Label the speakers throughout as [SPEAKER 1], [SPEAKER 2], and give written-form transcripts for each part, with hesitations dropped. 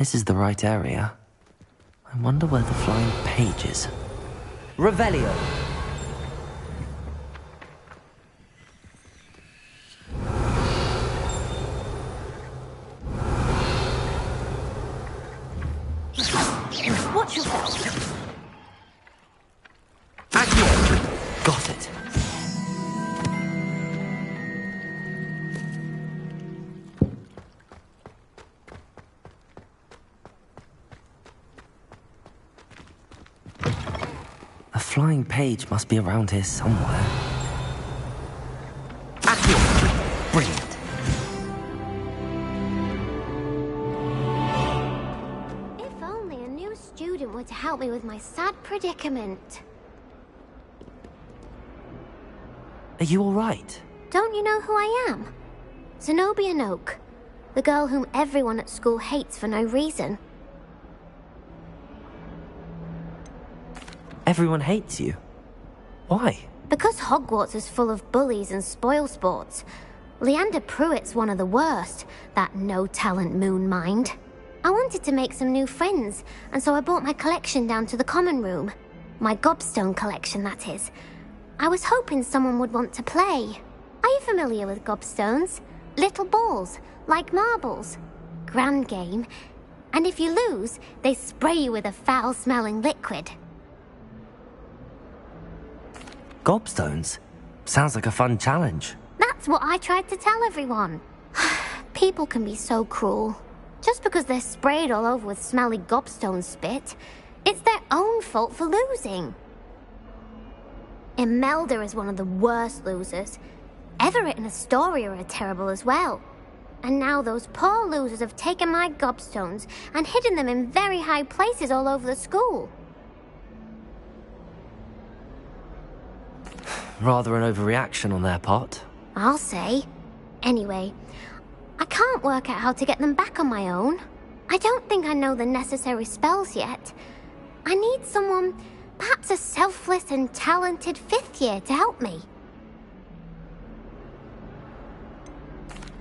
[SPEAKER 1] This is the right area. I wonder where the flying page is. Revelio!
[SPEAKER 2] Watch yourself!
[SPEAKER 1] Accio! Got it. A flying page must be around here somewhere. Accio! Brilliant.
[SPEAKER 2] If only a new student were to help me with my sad predicament.
[SPEAKER 1] Are you all right?
[SPEAKER 2] Don't you know who I am? Zenobia Noak, the girl whom everyone at school hates for no reason.
[SPEAKER 1] Everyone hates you. Why?
[SPEAKER 2] Because Hogwarts is full of bullies and spoilsports. Leander Pruitt's one of the worst, that no-talent moon mind. I wanted to make some new friends, and so I brought my collection down to the common room. My gobstone collection, that is. I was hoping someone would want to play. Are you familiar with gobstones? Little balls, like marbles. Grand game. And if you lose, they spray you with a foul-smelling liquid.
[SPEAKER 1] Gobstones? Sounds like a fun challenge.
[SPEAKER 2] That's what I tried to tell everyone. People can be so cruel. Just because they're sprayed all over with smelly gobstone spit, it's their own fault for losing. Imelda is one of the worst losers. Everett and Astoria are terrible as well. And now those poor losers have taken my gobstones and hidden them in very high places all over the school.
[SPEAKER 1] Rather an overreaction on their part.
[SPEAKER 2] I'll say. Anyway, I can't work out how to get them back on my own. I don't think I know the necessary spells yet. I need someone, perhaps a selfless and talented fifth year to help me.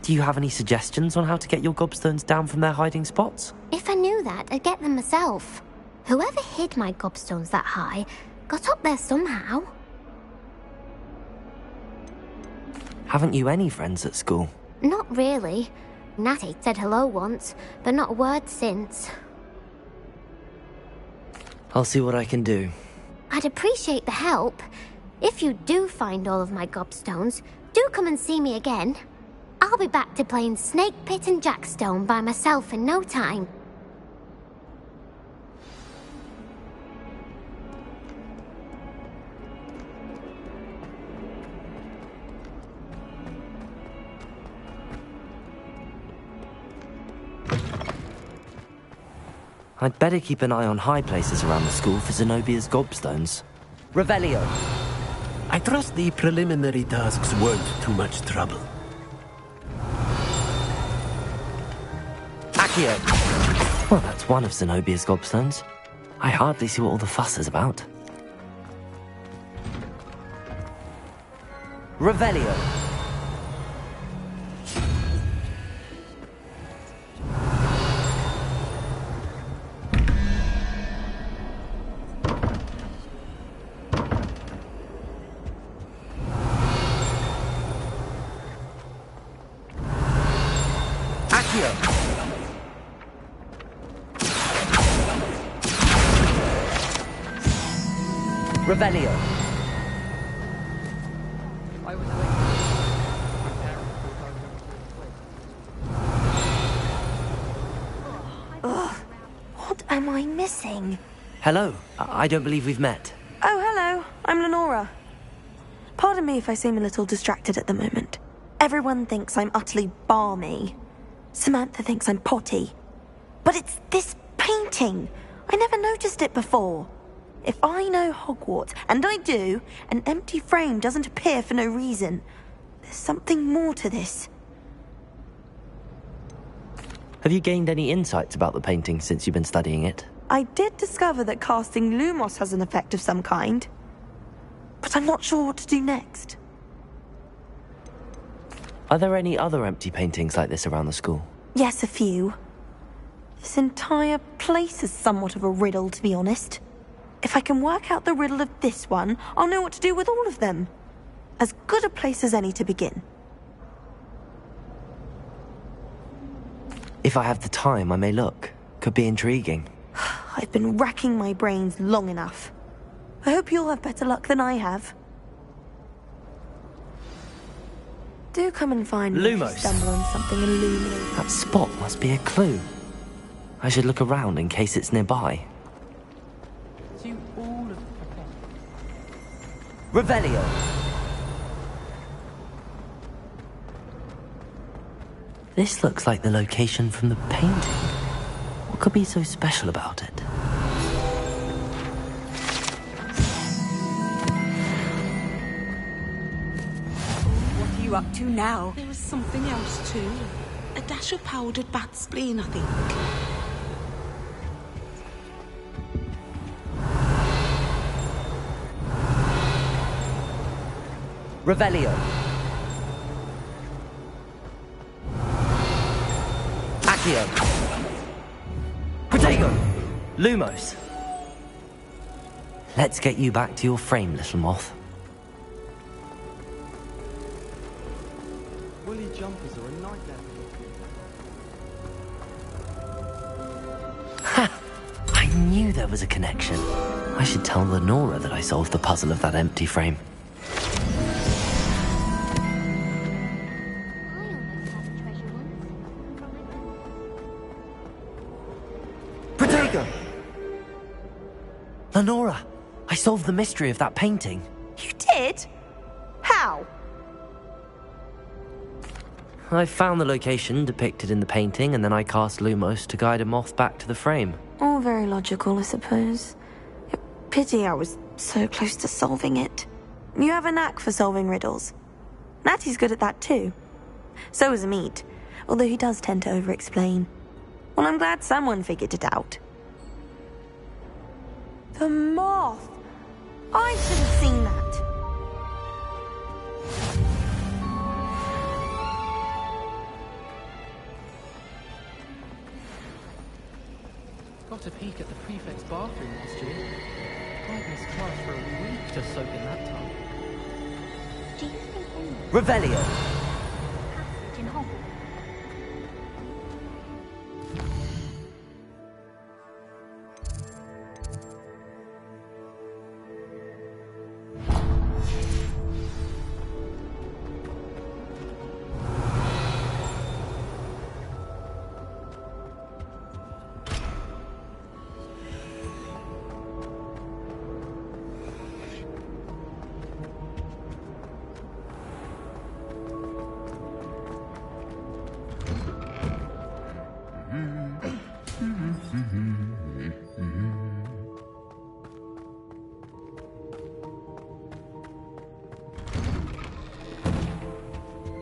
[SPEAKER 1] Do you have any suggestions on how to get your gobstones down from their hiding spots?
[SPEAKER 2] If I knew that, I'd get them myself. Whoever hid my gobstones that high got up there somehow.
[SPEAKER 1] Haven't you any friends at school?
[SPEAKER 2] Not really. Natty said hello once, but not a word since.
[SPEAKER 1] I'll see what I can do.
[SPEAKER 2] I'd appreciate the help. If you do find all of my gobstones, do come and see me again. I'll be back to playing Snake Pit and Jackstone by myself in no time.
[SPEAKER 1] I'd better keep an eye on high places around the school for Zenobia's gobstones. Revelio!
[SPEAKER 3] I trust the preliminary tasks weren't too much trouble.
[SPEAKER 1] Accio! Well, that's one of Zenobia's gobstones. I hardly see what all the fuss is about. Revelio! Revelio.
[SPEAKER 4] Ugh, what am I missing?
[SPEAKER 1] Hello. I don't believe we've met.
[SPEAKER 4] Oh, hello. I'm Lenora. Pardon me if I seem a little distracted at the moment. Everyone thinks I'm utterly balmy. Samantha thinks I'm potty. But it's this painting. I never noticed it before. If I know Hogwarts, and I do, an empty frame doesn't appear for no reason. There's something more to this.
[SPEAKER 1] Have you gained any insights about the painting since you've been studying it?
[SPEAKER 4] I did discover that casting Lumos has an effect of some kind. But I'm not sure what to do next.
[SPEAKER 1] Are there any other empty paintings like this around the school?
[SPEAKER 4] Yes, a few. This entire place is somewhat of a riddle, to be honest. If I can work out the riddle of this one, I'll know what to do with all of them. As good a place as any to begin.
[SPEAKER 1] If I have the time, I may look. Could be intriguing.
[SPEAKER 4] I've been racking my brains long enough. I hope you'll have better luck than I have. Do come and find me if you
[SPEAKER 1] Lumos.
[SPEAKER 4] stumble on something illuminating.
[SPEAKER 1] That spot must be a clue. I should look around in case it's nearby.
[SPEAKER 5] To all of
[SPEAKER 1] Revelio! This looks like the location from the painting. What could be so special about it?
[SPEAKER 6] What are you up to now?
[SPEAKER 7] There was something else too. A dash of powdered bat spleen, I think.
[SPEAKER 1] Revelio. Accio. Protego. Lumos. Let's get you back to your frame, little moth.
[SPEAKER 5] woolly jumpers are a nightmare.
[SPEAKER 1] Ha! I knew there was a connection. I should tell Lenora that I solved the puzzle of that empty frame. Protego! Lenora, I solved the mystery of that painting.
[SPEAKER 4] You did? How?
[SPEAKER 1] I found the location depicted in the painting, and then I cast Lumos to guide a moth back to the frame.
[SPEAKER 4] All very logical, I suppose. Pity I was so close to solving it. You have a knack for solving riddles. Natty's good at that too. So is Mead, although he does tend to over-explain. Well, I'm glad someone figured it out. The moth! I should have seen that.
[SPEAKER 5] Got a peek at the prefect's bathroom last year. I'd missed class for a week to soak in that tub.
[SPEAKER 2] Do you think any
[SPEAKER 1] Revelio!
[SPEAKER 2] passage in Hogwarts?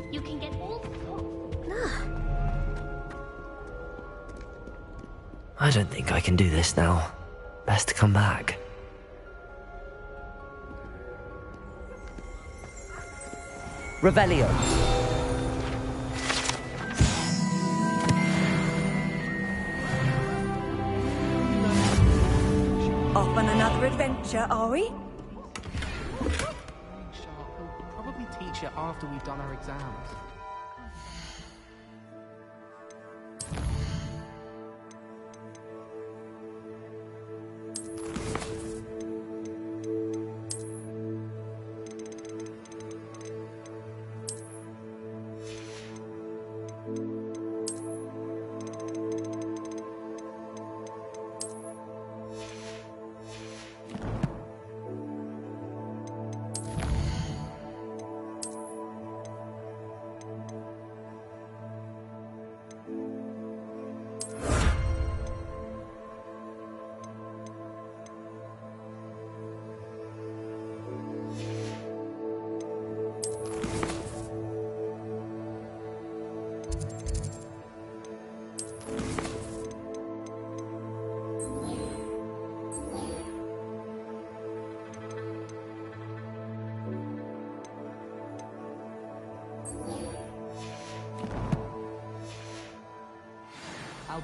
[SPEAKER 2] You can get all sorts.
[SPEAKER 1] I don't think I can do this now. Best to come back. Revelio!
[SPEAKER 6] Off on another adventure, are we?
[SPEAKER 5] Sharp, we'll probably teach it after we've done our exams.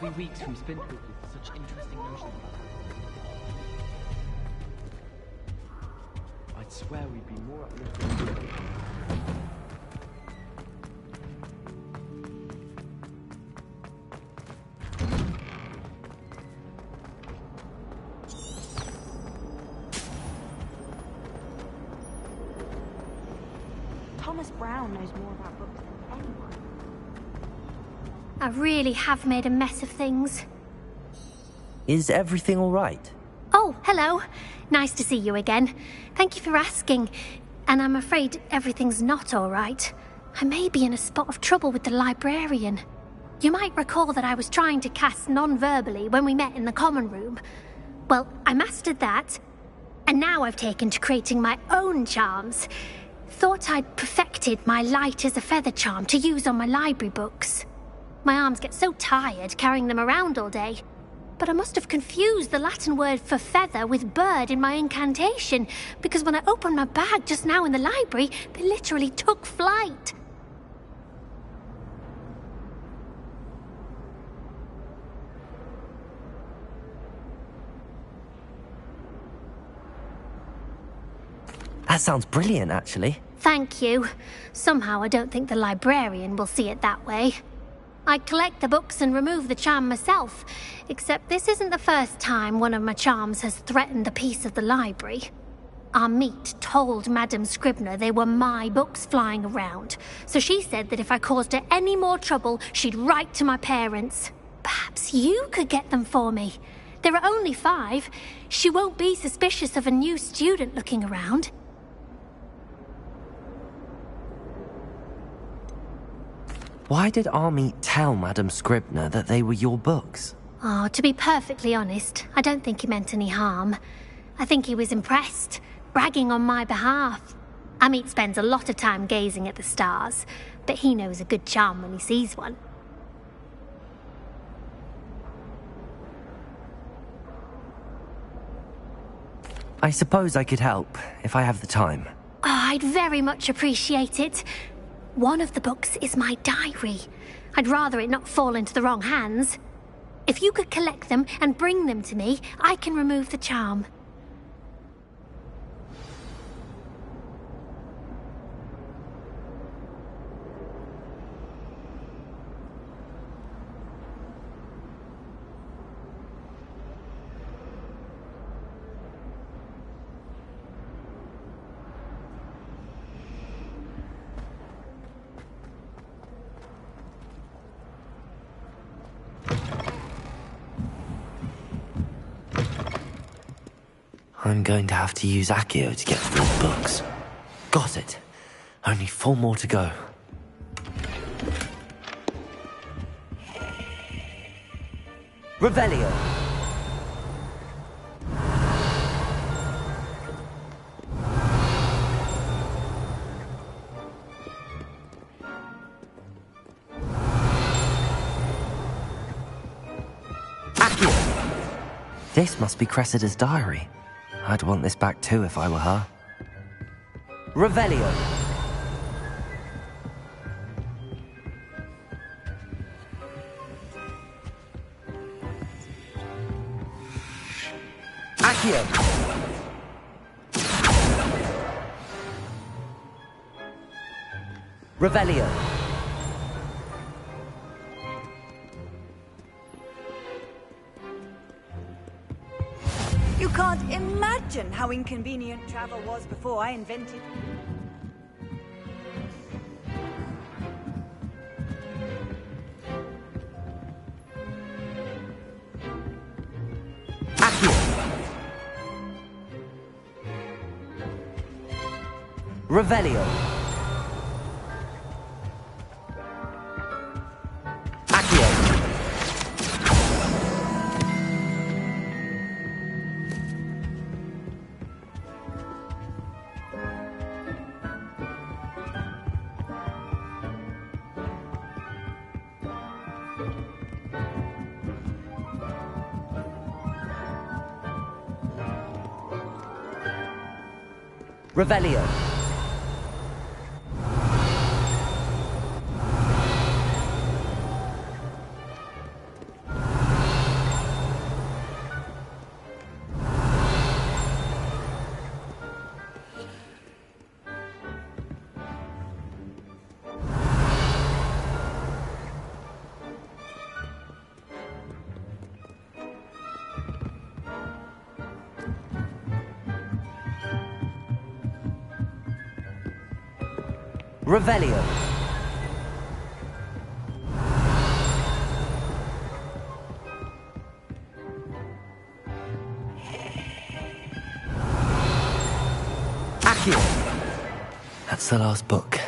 [SPEAKER 5] be weeks from Spindle with such interesting notions about it.
[SPEAKER 8] I'd swear we'd be more uplifting.
[SPEAKER 4] Thomas Brown knows more about books than anyone.
[SPEAKER 2] I really have made a mess of things.
[SPEAKER 1] Is everything all right?
[SPEAKER 2] Oh, hello. Nice to see you again. Thank you for asking. And I'm afraid everything's not all right. I may be in a spot of trouble with the librarian. You might recall that I was trying to cast non-verbally when we met in the common room. Well, I mastered that, and now I've taken to creating my own charms. Thought I'd perfected my light as a feather charm to use on my library books. My arms get so tired carrying them around all day. But I must have confused the Latin word for feather with bird in my incantation, because when I opened my bag just now in the library, they literally took flight.
[SPEAKER 1] That sounds brilliant, actually.
[SPEAKER 2] Thank you. Somehow I don't think the librarian will see it that way. I collect the books and remove the charm myself, except this isn't the first time one of my charms has threatened the peace of the library. Our meet told Madame Scribner they were my books flying around, so she said that if I caused her any more trouble, she'd write to my parents. Perhaps you could get them for me. There are only 5. She won't be suspicious of a new student looking around.
[SPEAKER 1] Why did Army tell Madame Scribner that they were your books?
[SPEAKER 2] Oh, to be perfectly honest, I don't think he meant any harm. I think he was impressed, bragging on my behalf. Amit spends a lot of time gazing at the stars, but he knows a good charm when he sees one.
[SPEAKER 1] I suppose I could help, if I have the time.
[SPEAKER 2] Oh, I'd very much appreciate it. One of the books is my diary. I'd rather it not fall into the wrong hands. If you could collect them and bring them to me, I can remove the charm.
[SPEAKER 1] I'm going to have to use Accio to get to those books. Got it. Only 4 more to go. Revelio. Accio. This must be Cressida's diary. I'd want this back too if I were her. Revelio. Accio. Revelio.
[SPEAKER 6] You can't imagine how inconvenient travel was before I invented.
[SPEAKER 1] Accio. Revelio. Accio. Revelio. Revelio. Accio. That's the last book.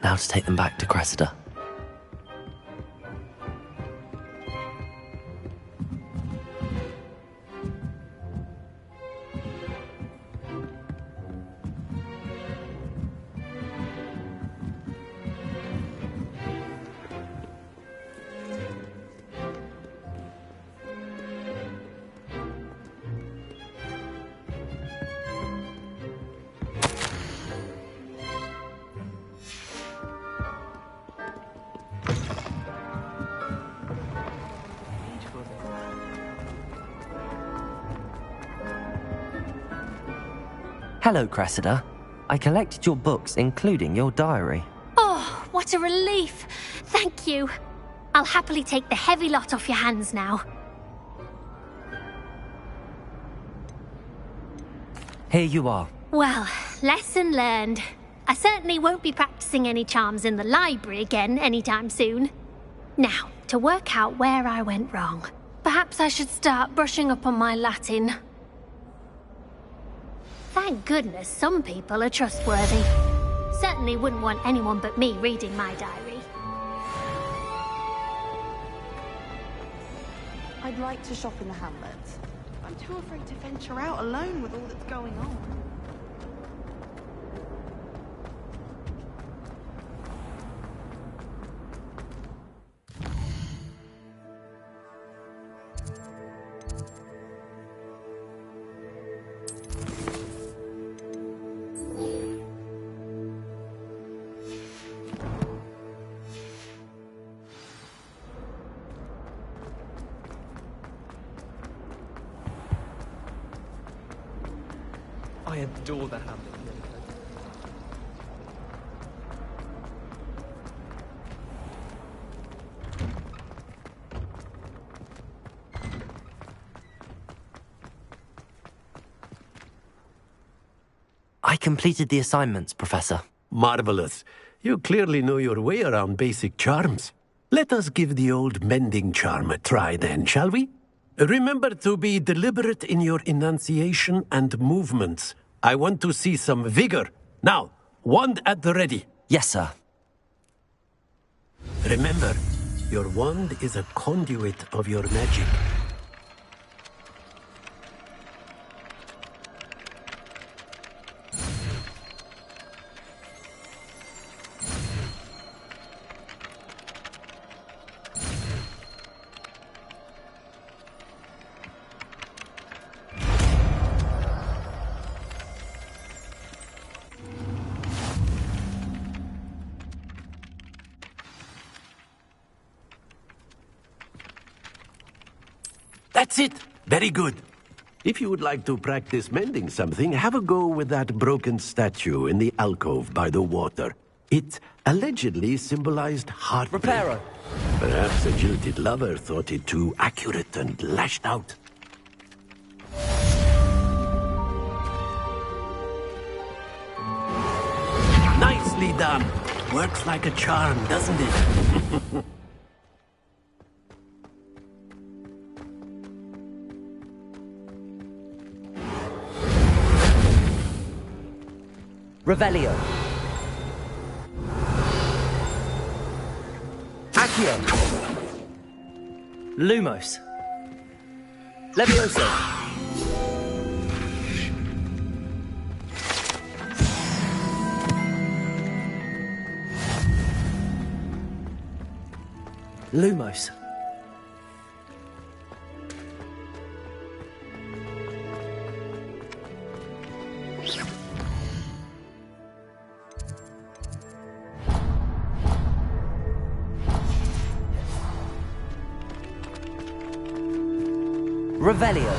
[SPEAKER 1] Now to take them back to Cressida. Hello, Cressida. I collected your books, including your diary.
[SPEAKER 2] Oh, what a relief. Thank you. I'll happily take the heavy lot off your hands now.
[SPEAKER 1] Here you are.
[SPEAKER 2] Well, lesson learned. I certainly won't be practicing any charms in the library again anytime soon. Now, to work out where I went wrong. Perhaps I should start brushing up on my Latin. Thank goodness some people are trustworthy. Certainly wouldn't want anyone but me reading my diary.
[SPEAKER 7] I'd like to shop in the hamlet. I'm too afraid to venture out alone with all that's going on.
[SPEAKER 5] I adore the hamlet.
[SPEAKER 1] I completed the assignments, Professor.
[SPEAKER 3] Marvelous. You clearly know your way around basic charms. Let us give the old mending charm a try then, shall we? Remember to be deliberate in your enunciation and movements. I want to see some vigor. Now, wand at the ready.
[SPEAKER 1] Yes, sir.
[SPEAKER 3] Remember, your wand is a conduit of your magic. That's it! Very good. If you would like to practice mending something, have a go with that broken statue in the alcove by the water. It allegedly symbolized heartbreak.
[SPEAKER 1] Reparo.
[SPEAKER 3] Perhaps a jilted lover thought it too accurate and lashed out. Nicely done. Works like a charm, doesn't it?
[SPEAKER 1] Revelio. Accio. Lumos. Levioso. Lumos. Revelio.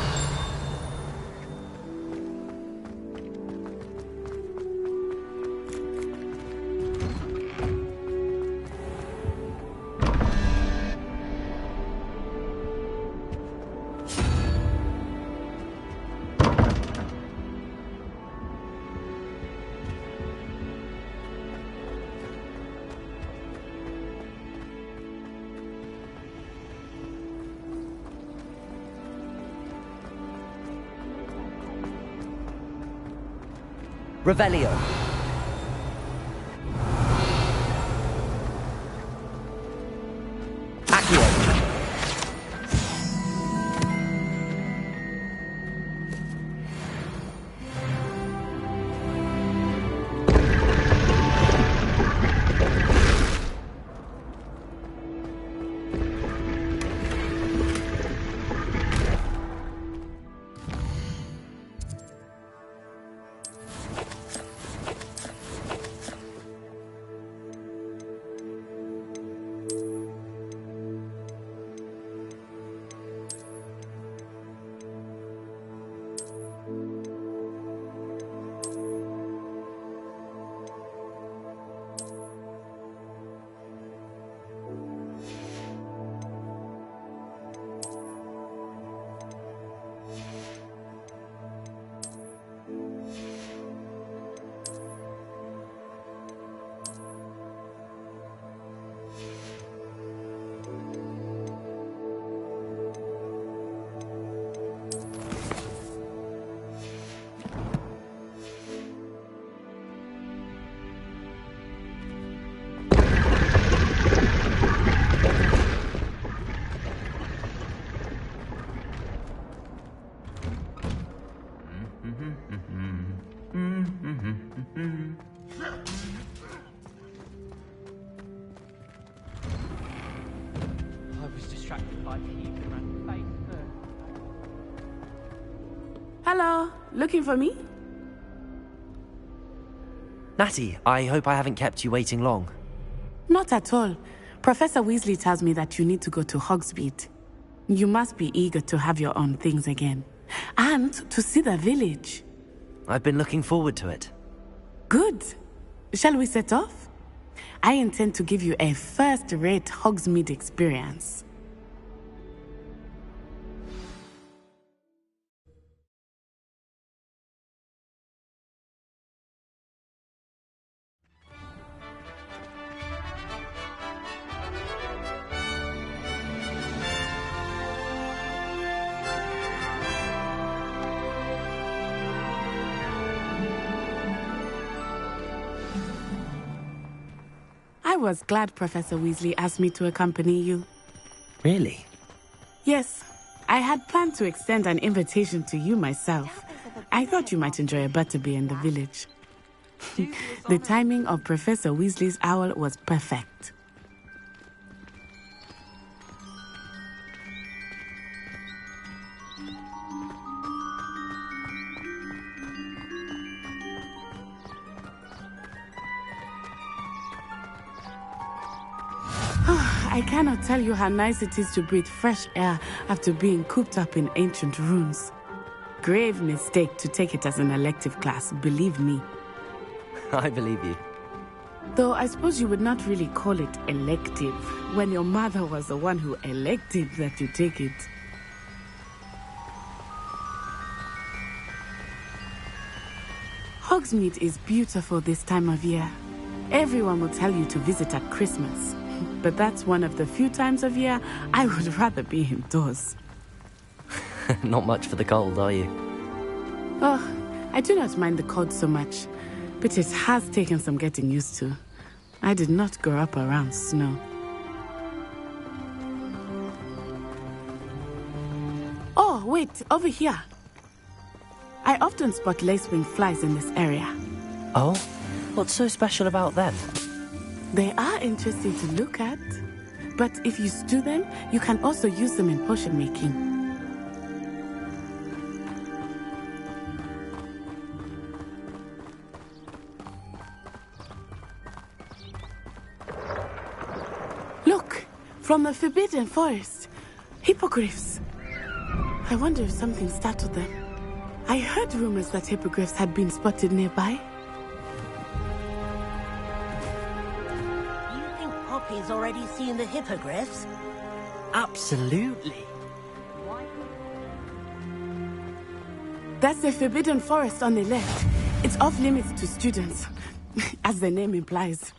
[SPEAKER 1] Revelio. Accio.
[SPEAKER 5] I was distracted by peeping around the face first.
[SPEAKER 9] Hello, looking for me?
[SPEAKER 1] Natty, I hope I haven't kept you waiting long.
[SPEAKER 9] Not at all. Professor Weasley tells me that you need to go to Hogsmeade. You must be eager to have your own things again. And to see the village.
[SPEAKER 1] I've been looking forward to it.
[SPEAKER 9] Good. Shall we set off? I intend to give you a first-rate Hogsmeade experience. I was glad Professor Weasley asked me to accompany you.
[SPEAKER 1] Really?
[SPEAKER 9] Yes, I had planned to extend an invitation to you myself. I thought you might enjoy a butterbeer in the village. The timing of Professor Weasley's owl was perfect. I cannot tell you how nice it is to breathe fresh air after being cooped up in ancient rooms. Grave mistake to take it as an elective class, believe me.
[SPEAKER 1] I believe you.
[SPEAKER 9] Though I suppose you would not really call it elective when your mother was the one who elected that you take it. Hogsmeade is beautiful this time of year. Everyone will tell you to visit at Christmas. But that's one of the few times of year I would rather be indoors.
[SPEAKER 1] Not much for the cold, are you?
[SPEAKER 9] Oh, I do not mind the cold so much, but it has taken some getting used to. I did not grow up around snow. Oh, wait, over here. I often spot lacewing flies in this area.
[SPEAKER 1] Oh? What's so special about them?
[SPEAKER 9] They are interesting to look at, but if you stew them, you can also use them in potion making. Look, from the Forbidden Forest, hippogriffs. I wonder if something startled them. I heard rumors that hippogriffs had been spotted nearby.
[SPEAKER 10] Poppy's already seen the hippogriffs?
[SPEAKER 1] Absolutely.
[SPEAKER 9] That's the Forbidden Forest on the left. It's off limits to students, as the name implies.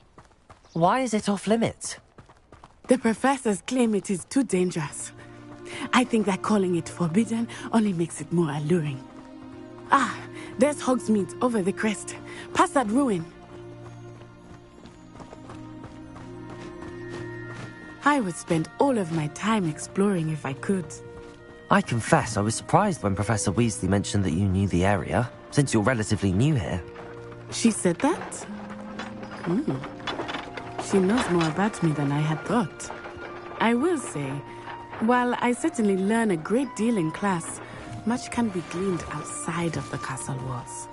[SPEAKER 1] Why is it off limits?
[SPEAKER 9] The professors claim it is too dangerous. I think that calling it forbidden only makes it more alluring. Ah, there's Hogsmeade over the crest. Past that ruin. I would spend all of my time exploring if I could.
[SPEAKER 1] I confess I was surprised when Professor Weasley mentioned that you knew the area, since you're relatively new here.
[SPEAKER 9] She said that? She knows more about me than I had thought. I will say, while I certainly learn a great deal in class, much can be gleaned outside of the castle walls.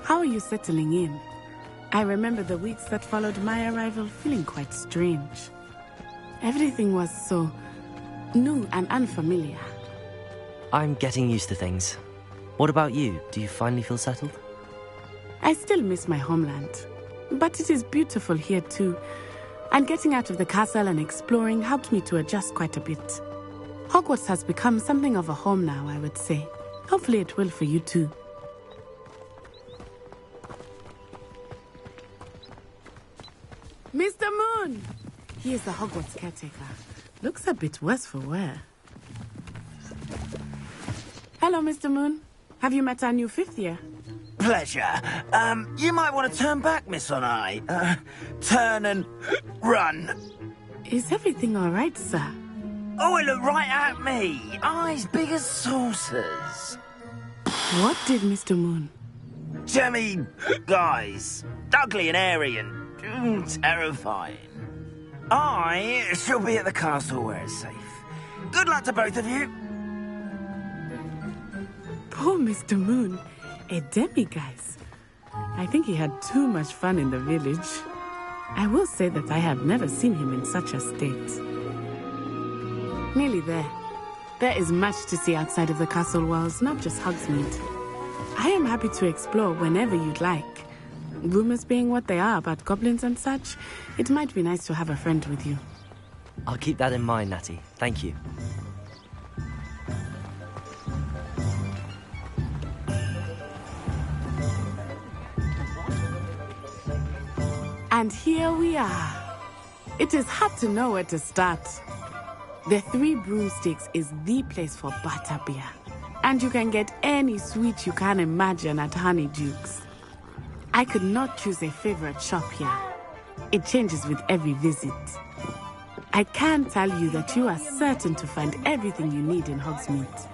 [SPEAKER 9] How are you settling in? I remember the weeks that followed my arrival feeling quite strange. Everything was so new and unfamiliar.
[SPEAKER 1] I'm getting used to things. What about you? Do you finally feel settled?
[SPEAKER 9] I still miss my homeland, but it is beautiful here too. And getting out of the castle and exploring helped me to adjust quite a bit. Hogwarts has become something of a home now, I would say. Hopefully it will for you too. Mr. Moon! He is the Hogwarts caretaker. Looks a bit worse for wear. Hello, Mr. Moon. Have you met our new fifth year?
[SPEAKER 11] Pleasure. You might want to turn back, Miss On-Eye. Turn and run.
[SPEAKER 9] Is everything all right, sir?
[SPEAKER 11] Oh, it looked right at me. Eyes big as saucers.
[SPEAKER 9] What did Mr. Moon?
[SPEAKER 11] Jemmy guys. Ugly and airy and terrifying. I shall be at the castle where it's safe. Good luck to both of you.
[SPEAKER 9] Poor Mr. Moon. A demiguise. I think he had too much fun in the village. I will say that I have never seen him in such a state. Nearly there. There is much to see outside of the castle walls, not just Hogsmeade. I am happy to explore whenever you'd like. Rumors being what they are about goblins and such, it might be nice to have a friend with you.
[SPEAKER 1] I'll keep that in mind, Natty. Thank you.
[SPEAKER 9] And here we are. It is hard to know where to start. The Three Broomsticks is the place for butterbeer. And you can get any sweet you can imagine at Honeydukes. I could not choose a favorite shop here. It changes with every visit. I can tell you that you are certain to find everything you need in Hogsmeade.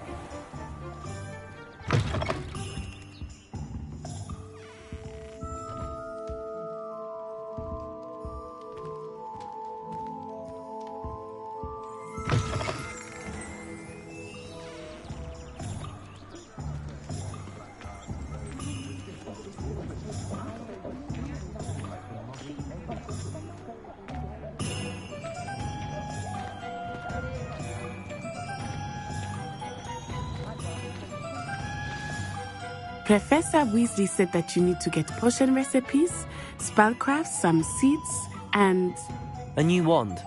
[SPEAKER 9] Professor Weasley said that you need to get potion recipes, spellcrafts, some seeds, and...
[SPEAKER 1] A new wand?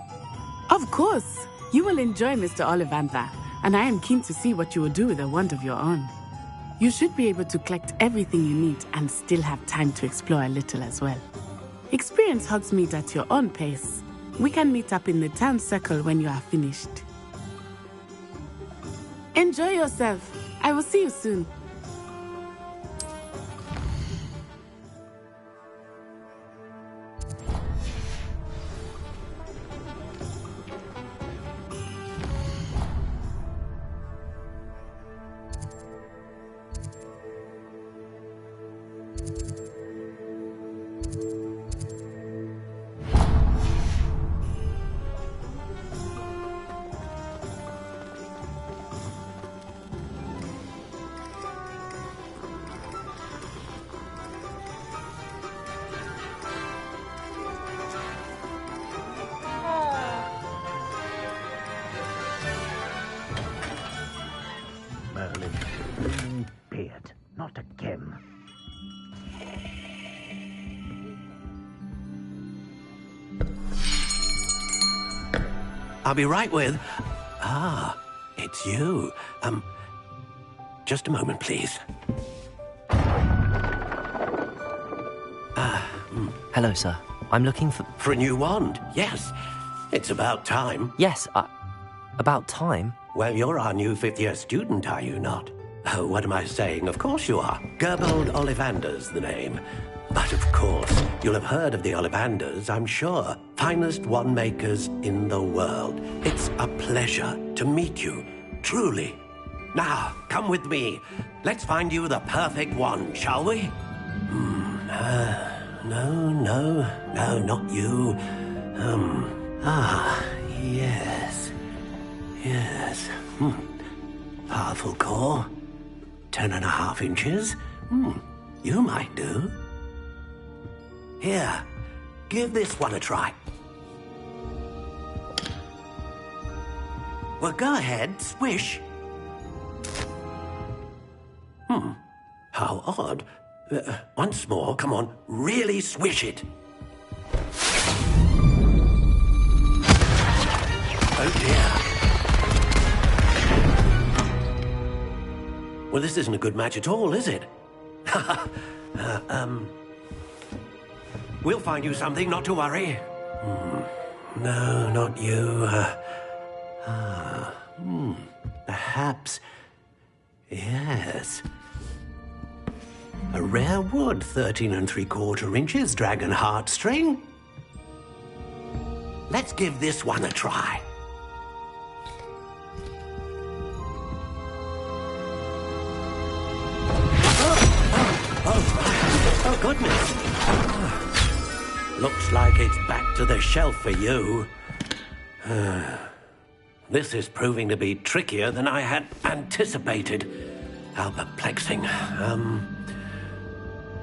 [SPEAKER 9] Of course! You will enjoy Mr. Ollivandar, and I am keen to see what you will do with a wand of your own. You should be able to collect everything you need and still have time to explore a little as well. Experience Hogsmeade at your own pace. We can meet up in the town circle when you are finished. Enjoy yourself. I will see you soon.
[SPEAKER 11] Beard, not again.
[SPEAKER 3] I'll be right with... Ah, it's you. Just a moment, please.
[SPEAKER 1] Hello, sir. I'm looking for...
[SPEAKER 3] For a new wand, yes. It's about time.
[SPEAKER 1] Yes, about time.
[SPEAKER 3] Well, you're our new fifth-year student, are you not? Oh, what am I saying? Of course you are. Gerbold Ollivander's the name. But of course, you'll have heard of the Ollivanders, I'm sure. Finest wand-makers in the world. It's a pleasure to meet you, truly. Now, come with me. Let's find you the perfect wand, shall we? No, not you. Yes. Yes. Powerful core. 10.5 inches. You might do. Here, give this one a try. Well, go ahead, swish. How odd. Once more, come on, really swish it. Oh dear. Well, this isn't a good match at all, is it? We'll find you something, not to worry. No, not you. Perhaps. Yes. A rare wood, 13 3/4 inches, dragon heartstring. Let's give this one a try. Oh, goodness. Looks like it's back to the shelf for you. This is proving to be trickier than I had anticipated. How perplexing.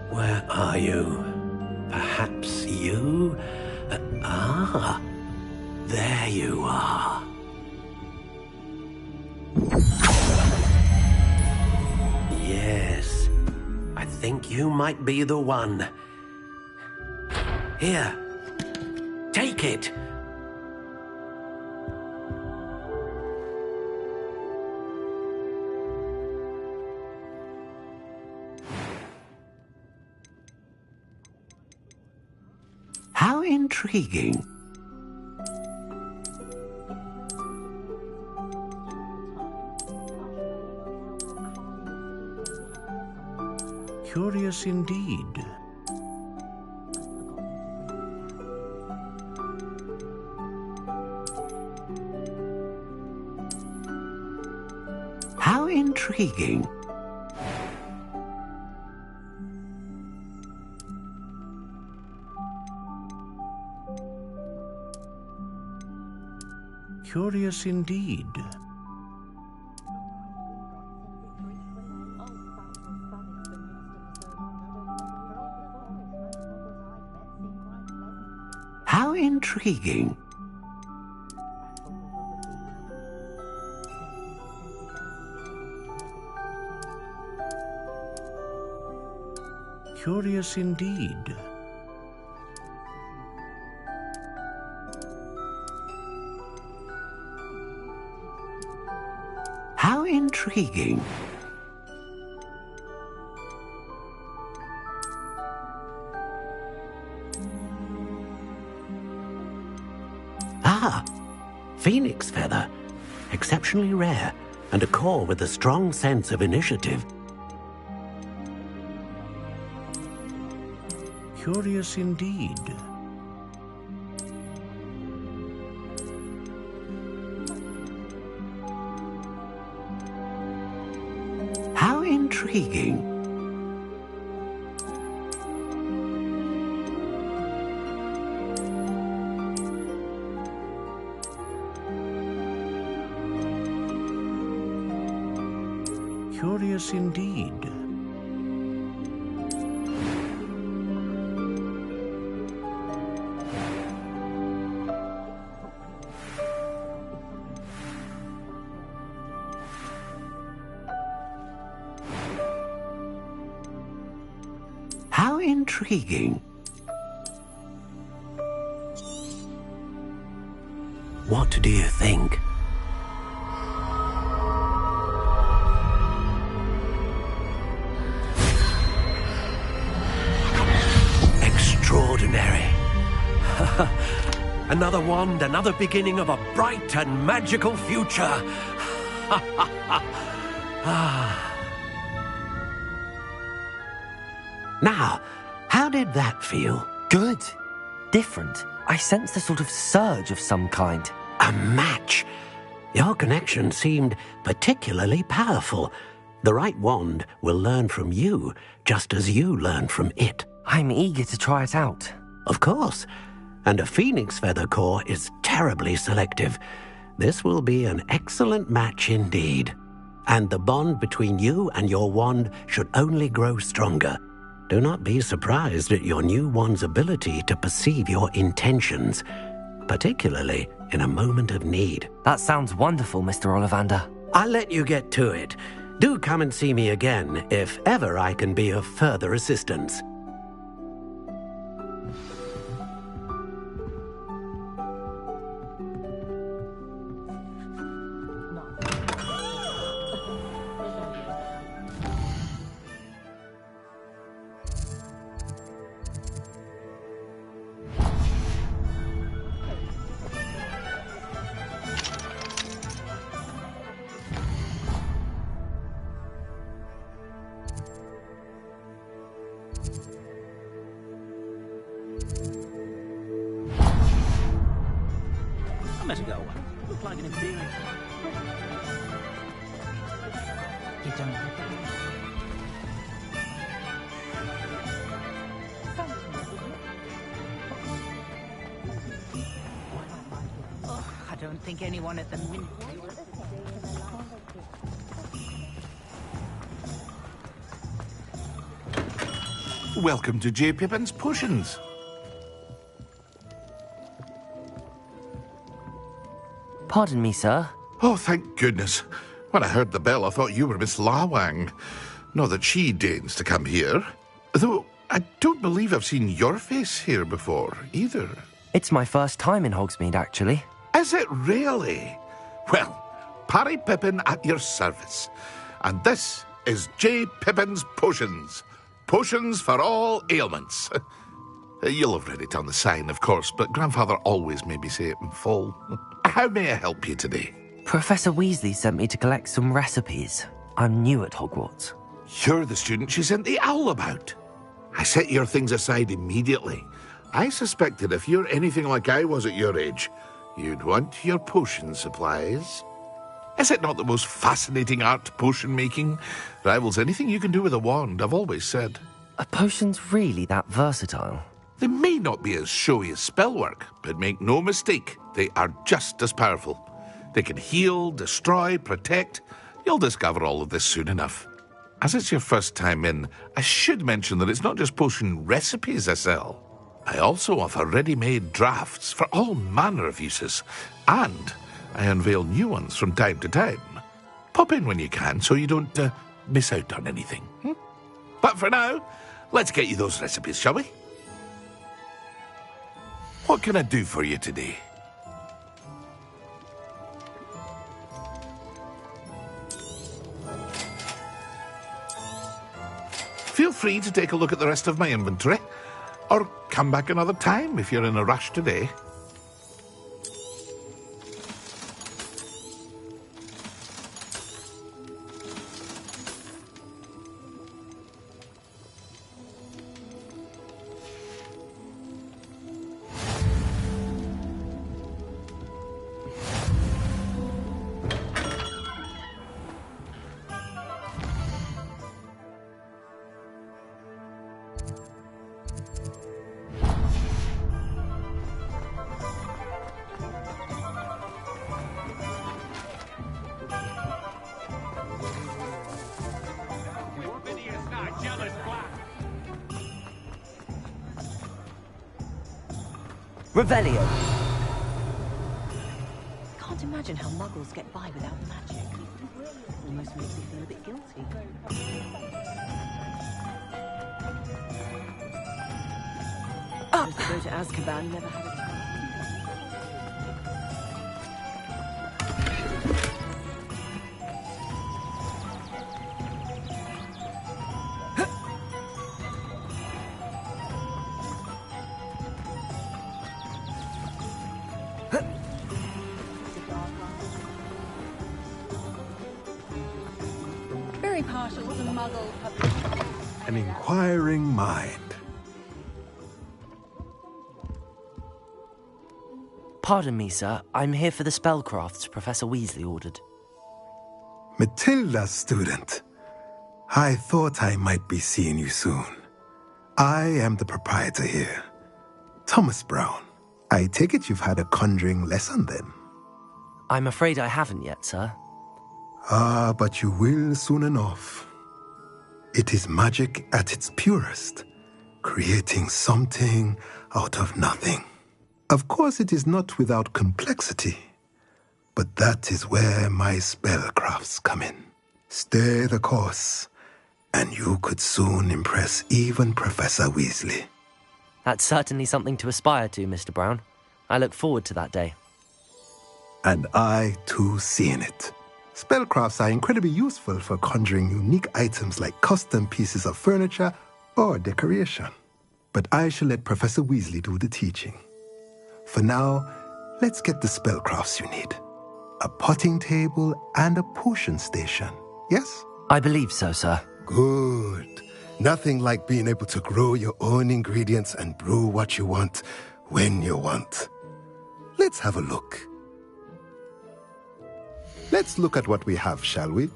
[SPEAKER 3] Where are you? Perhaps you? There you are. Yes, I think you might be the one. Here, take it. How intriguing.
[SPEAKER 12] Curious indeed.
[SPEAKER 3] How intriguing.
[SPEAKER 12] Curious indeed.
[SPEAKER 3] How intriguing.
[SPEAKER 12] Curious indeed.
[SPEAKER 3] How intriguing. Phoenix feather. Exceptionally rare, and a core with a strong sense of initiative.
[SPEAKER 12] Curious indeed.
[SPEAKER 3] How intriguing.
[SPEAKER 12] Curious indeed.
[SPEAKER 3] How intriguing. What do you think? Extraordinary. Another wand, another beginning of a bright and magical future. Now, how did that feel?
[SPEAKER 1] Good. Different. I sensed a sort of surge of some kind.
[SPEAKER 3] A match. Your connection seemed particularly powerful. The right wand will learn from you, just as you learn from it.
[SPEAKER 1] I'm eager to try it out.
[SPEAKER 3] Of course. And a phoenix feather core is terribly selective. This will be an excellent match indeed. And the bond between you and your wand should only grow stronger. Do not be surprised at your new wand's ability to perceive your intentions, particularly in a moment of need.
[SPEAKER 1] That sounds wonderful, Mr. Ollivander.
[SPEAKER 3] I'll let you get to it. Do come and see me again if ever I can be of further assistance.
[SPEAKER 11] I better go. Look like an inferior. You don't. Oh, I don't think anyone at the minute.
[SPEAKER 13] Welcome to J. Pippin's Potions.
[SPEAKER 1] Pardon me, sir.
[SPEAKER 13] Oh, thank goodness. When I heard the bell, I thought you were Miss Lawang. Not that she deigns to come here. Though, I don't believe I've seen your face here before, either.
[SPEAKER 1] It's my first time in Hogsmeade, actually.
[SPEAKER 13] Is it really? Well, Parry Pippin at your service. And this is J. Pippin's Potions. Potions for all ailments. You'll have read it on the sign, of course, but Grandfather always made me say it in full. How may I help you today?
[SPEAKER 1] Professor Weasley sent me to collect some recipes. I'm new at Hogwarts.
[SPEAKER 13] You're the student she sent the owl about. I set your things aside immediately. I suspected if you're anything like I was at your age, you'd want your potion supplies. Is it not the most fascinating art, potion making? Rivals anything you can do with a wand, I've always said.
[SPEAKER 1] Are potions really that versatile?
[SPEAKER 13] They may not be as showy as spellwork, but make no mistake, they are just as powerful. They can heal, destroy, protect. You'll discover all of this soon enough. As it's your first time in, I should mention that it's not just potion recipes I sell. I also offer ready-made drafts for all manner of uses, and I unveil new ones from time to time. Pop in when you can so you don't miss out on anything. But for now, let's get you those recipes, shall we? What can I do for you today? Feel free to take a look at the rest of my inventory, or come back another time if you're in a rush today.
[SPEAKER 1] Revelio.
[SPEAKER 14] Can't imagine how muggles get by without magic. Almost makes me feel a bit guilty. Supposed to go to Azkaban, never had a chance.
[SPEAKER 7] very partial to Muggle public.
[SPEAKER 15] An inquiring mind.
[SPEAKER 1] Pardon me, sir. I'm here for the spellcrafts Professor Weasley ordered.
[SPEAKER 15] Matilda's student. I thought I might be seeing you soon. I am the proprietor here, Thomas Brown. I take it you've had a conjuring lesson then?
[SPEAKER 1] I'm afraid I haven't yet, sir.
[SPEAKER 15] Ah, but you will soon enough. It is magic at its purest, creating something out of nothing. Of course, it is not without complexity, but that is where my spellcrafts come in. Stay the course, and you could soon impress even Professor Weasley.
[SPEAKER 1] That's certainly something to aspire to, Mr. Brown. I look forward to that day.
[SPEAKER 15] And I, too, seeing it. Spellcrafts are incredibly useful for conjuring unique items like custom pieces of furniture or decoration. But I shall let Professor Weasley do the teaching. For now, let's get the spellcrafts you need. A potting table and a potion station, yes?
[SPEAKER 1] I believe so, sir.
[SPEAKER 15] Good. Nothing like being able to grow your own ingredients and brew what you want when you want. Let's have a look. Let's look at what we have, shall we?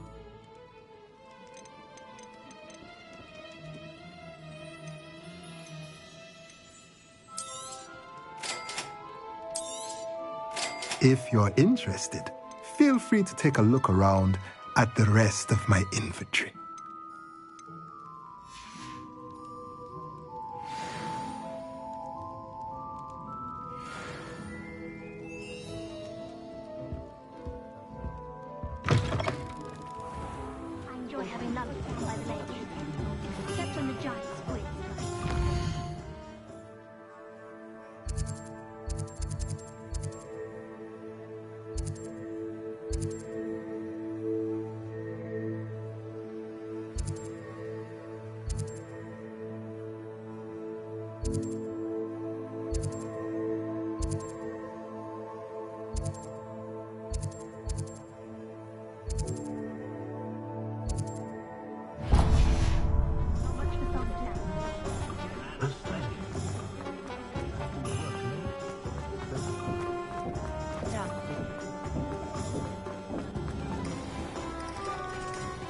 [SPEAKER 15] If you're interested, feel free to take a look around at the rest of my inventory.
[SPEAKER 2] I enjoy having lunch by the lake, except when the giant squid.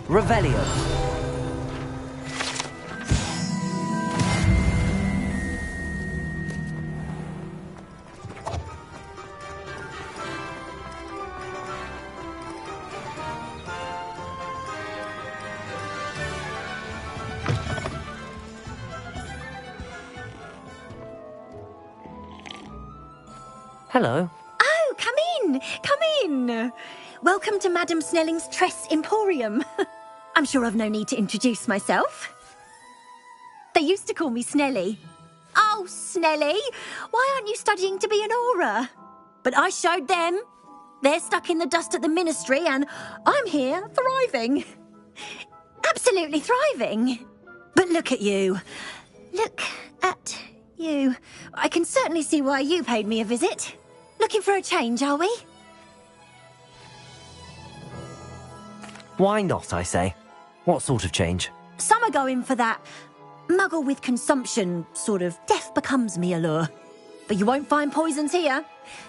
[SPEAKER 1] Revelio. Hello.
[SPEAKER 16] Oh, come in, come in. Welcome to Madame Snelling's Tress Emporium. I'm sure I've no need to introduce myself. They used to call me Snelly. Oh, Snelly, why aren't you studying to be an aura? But I showed them. They're stuck in the dust at the ministry and I'm here thriving. Absolutely thriving. But look at you. Look at you. I can certainly see why you paid me a visit. Looking for a change, are we?
[SPEAKER 1] Why not, I say? What sort of change?
[SPEAKER 16] Some are going for that muggle with consumption, sort of death becomes me allure. But you won't find poisons here.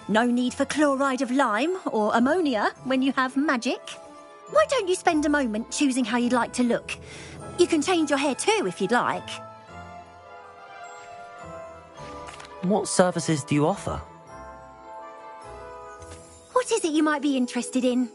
[SPEAKER 16] No need for chloride of lime or ammonia when you have magic. Why don't you spend a moment choosing how you'd like to look? You can change your hair too if you'd like.
[SPEAKER 1] What services do you offer?
[SPEAKER 16] What is it you might be interested in?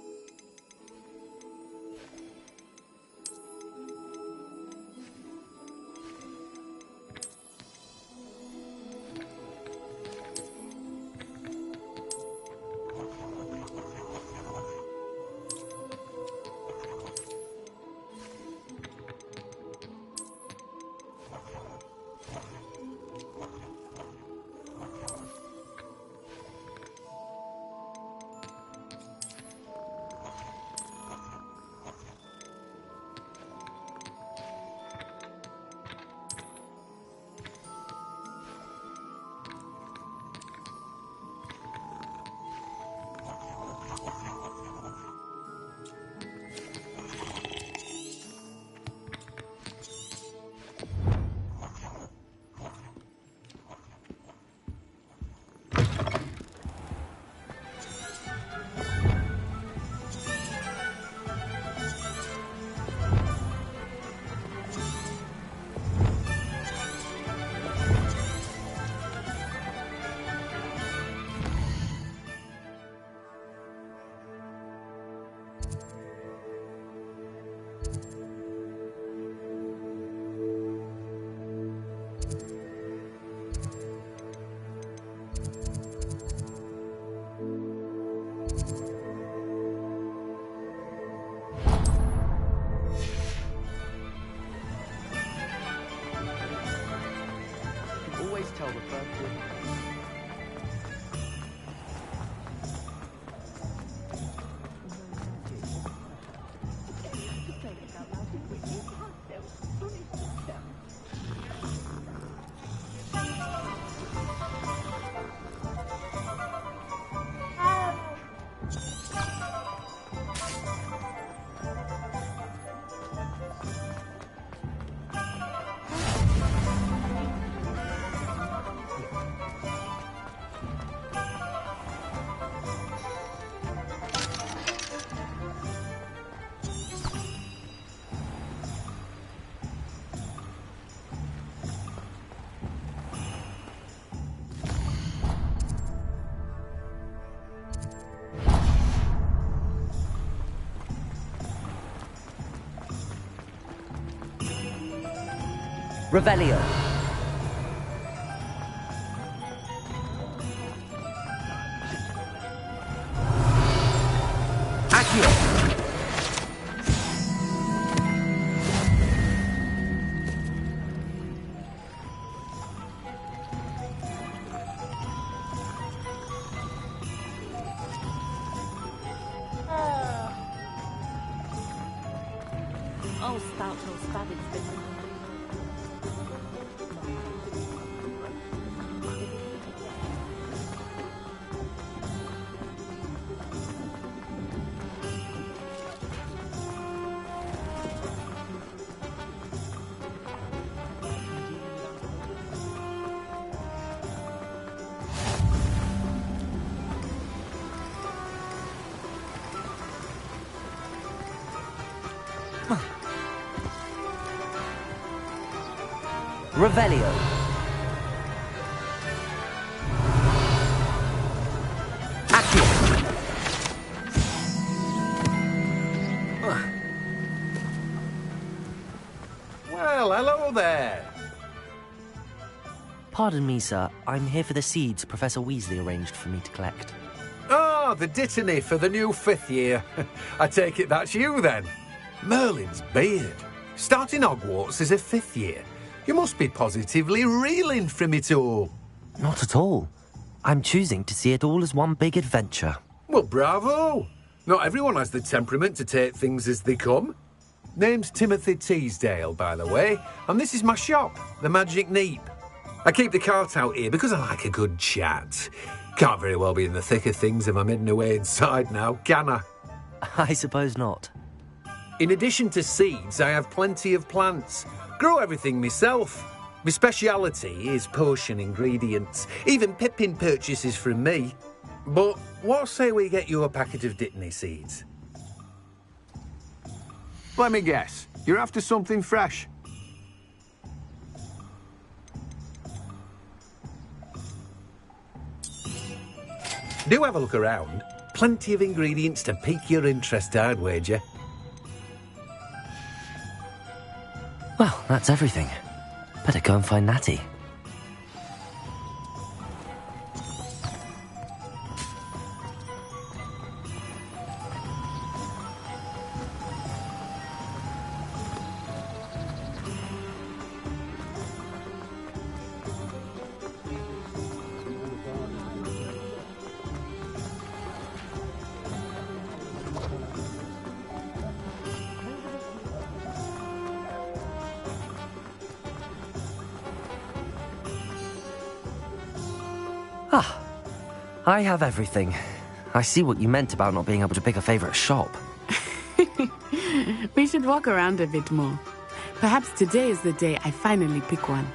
[SPEAKER 1] Revelio. Accio.
[SPEAKER 14] Oh, stout old Spavin's been...
[SPEAKER 1] Revelio. Accio.
[SPEAKER 17] Well, hello there.
[SPEAKER 1] Pardon me, sir. I'm here for the seeds Professor Weasley arranged for me to collect.
[SPEAKER 17] Oh, the dittany for the new 5th year. I take it that's you, then. Merlin's beard. Starting Hogwarts as a 5th year. You must be positively reeling from it all.
[SPEAKER 1] Not at all. I'm choosing to see it all as one big adventure.
[SPEAKER 17] Well, bravo. Not everyone has the temperament to take things as they come. Name's Timothy Teasdale, by the way, and this is my shop, the Magic Neep. I keep the cart out here because I like a good chat. Can't very well be in the thick of things if I'm hidden away inside now, can I?
[SPEAKER 1] I suppose not.
[SPEAKER 17] In addition to seeds, I have plenty of plants. Grow everything myself. My speciality is potion ingredients. Even Pippin purchases from me. But what say we get you a packet of Dittany seeds?
[SPEAKER 18] Let me guess. You're after something fresh.
[SPEAKER 17] Do have a look around. Plenty of ingredients to pique your interest, I'd wager.
[SPEAKER 1] Well, that's everything. Better go and find Natty. Ah, I have everything. I see what you meant about not being able to pick a favourite shop.
[SPEAKER 9] We should walk around a bit more. Perhaps today is the day I finally pick one.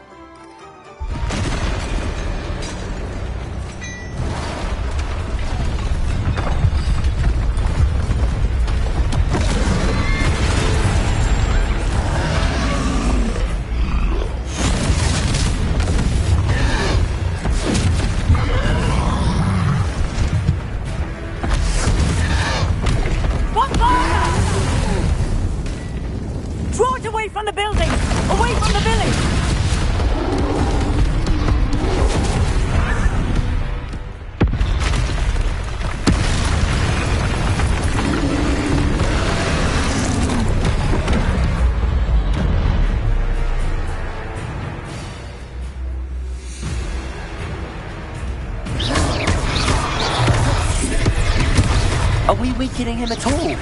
[SPEAKER 1] Are we weakening him at all?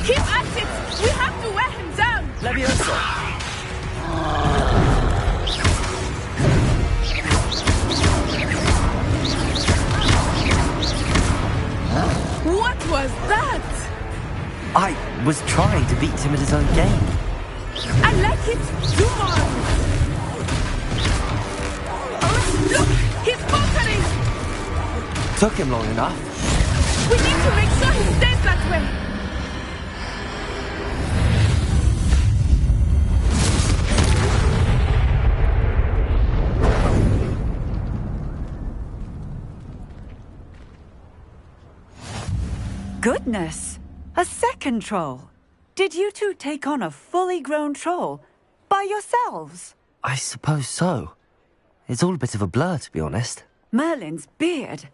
[SPEAKER 9] Keep at it! We have to wear him down!
[SPEAKER 1] Leviosa!
[SPEAKER 9] What was that?
[SPEAKER 1] I was trying to beat him at his own game.
[SPEAKER 9] I like it too much! Look! He's faltering!
[SPEAKER 1] Took him long enough.
[SPEAKER 9] We need to make sure he stays that way!
[SPEAKER 6] Goodness! A second troll! Did you two take on a fully grown troll? By yourselves?
[SPEAKER 1] I suppose so. It's all a bit of a blur, to be honest.
[SPEAKER 6] Merlin's beard.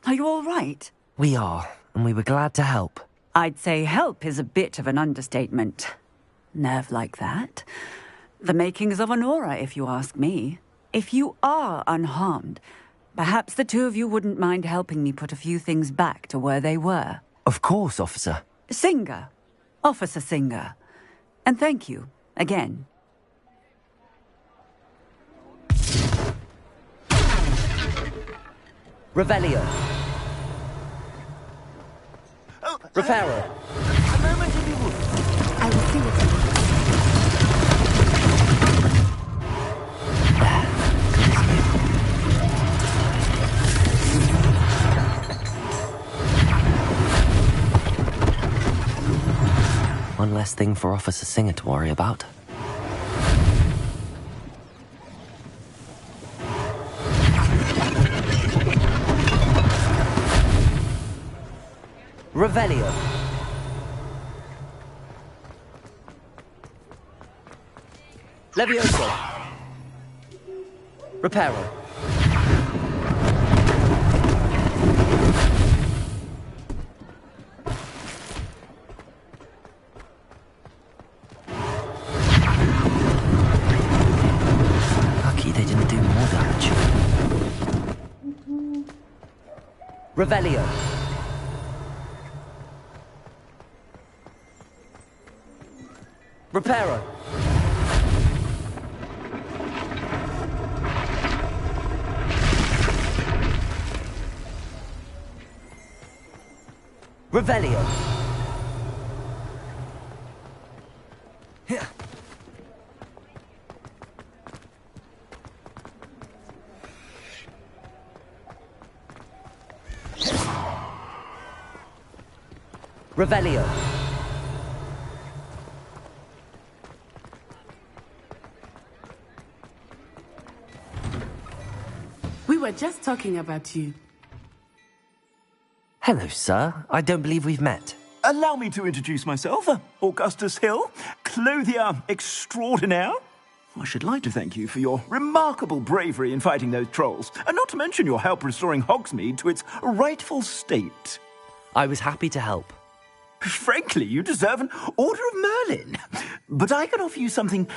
[SPEAKER 6] Are you all right?
[SPEAKER 1] We are, and we were glad to help.
[SPEAKER 6] I'd say help is a bit of an understatement. Nerve like that. The makings of an aura, if you ask me. If you are unharmed, perhaps the two of you wouldn't mind helping me put a few things back to where they were.
[SPEAKER 1] Of course, officer.
[SPEAKER 6] Singer. Officer Singer. And thank you, again.
[SPEAKER 1] Revelio. Reparo.
[SPEAKER 11] A moment if you would.
[SPEAKER 16] I will see what I
[SPEAKER 1] One less thing for Officer Singer to worry about. Revelio. Levioso. Reparo. Lucky they didn't do more damage. Revelio. Reparo. Revelio. Revelio.
[SPEAKER 9] We were just talking about you.
[SPEAKER 1] Hello, sir. I don't believe we've met.
[SPEAKER 11] Allow me to introduce myself. Augustus Hill, clothier extraordinaire. I should like to thank you for your remarkable bravery in fighting those trolls, and not to mention your help restoring Hogsmeade to its rightful state.
[SPEAKER 1] I was happy to help.
[SPEAKER 11] Frankly, you deserve an Order of Merlin. But I can offer you something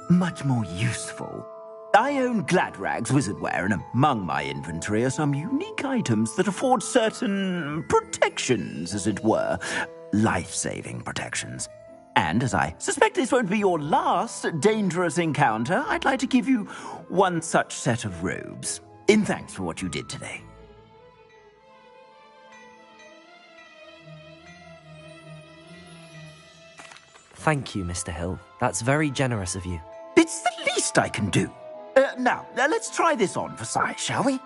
[SPEAKER 11] much more useful. I own Gladrag's wizardware, and among my inventory are some unique items that afford certain protections, as it were. Life-saving protections. And as I suspect this won't be your last dangerous encounter, I'd like to give you one such set of robes, in thanks for what you did today.
[SPEAKER 1] Thank you, Mr. Hill. That's very generous of you.
[SPEAKER 11] It's the least I can do. Now, let's try this on for size, shall we?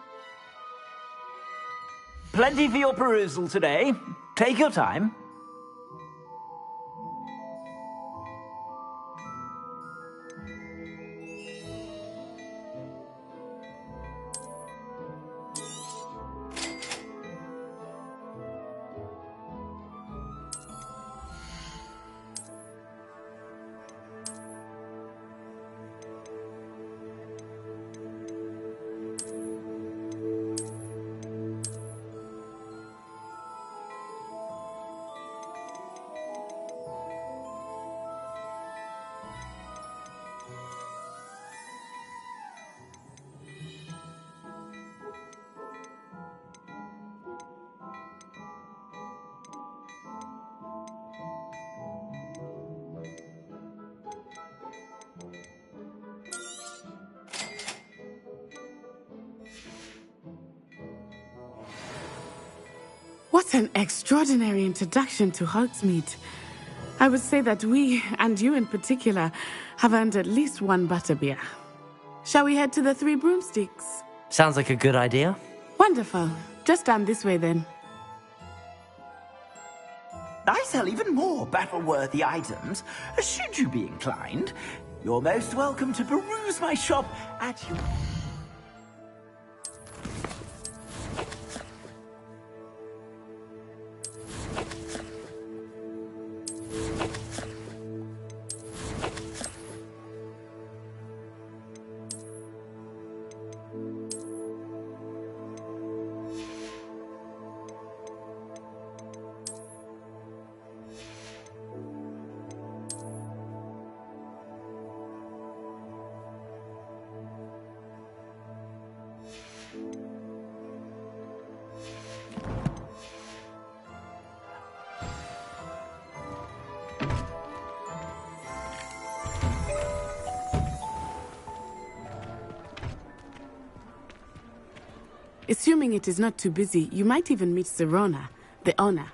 [SPEAKER 11] Plenty for your perusal today. Take your time.
[SPEAKER 9] What an extraordinary introduction to Hogsmeade. I would say that we, and you in particular, have earned at least one butterbeer. Shall we head to the Three Broomsticks?
[SPEAKER 1] Sounds like a good idea.
[SPEAKER 9] Wonderful. Just down this way then.
[SPEAKER 11] I sell even more battle-worthy items. Should you be inclined, you're most welcome to peruse my shop at your...
[SPEAKER 9] Assuming it is not too busy, you might even meet Sirona, the owner.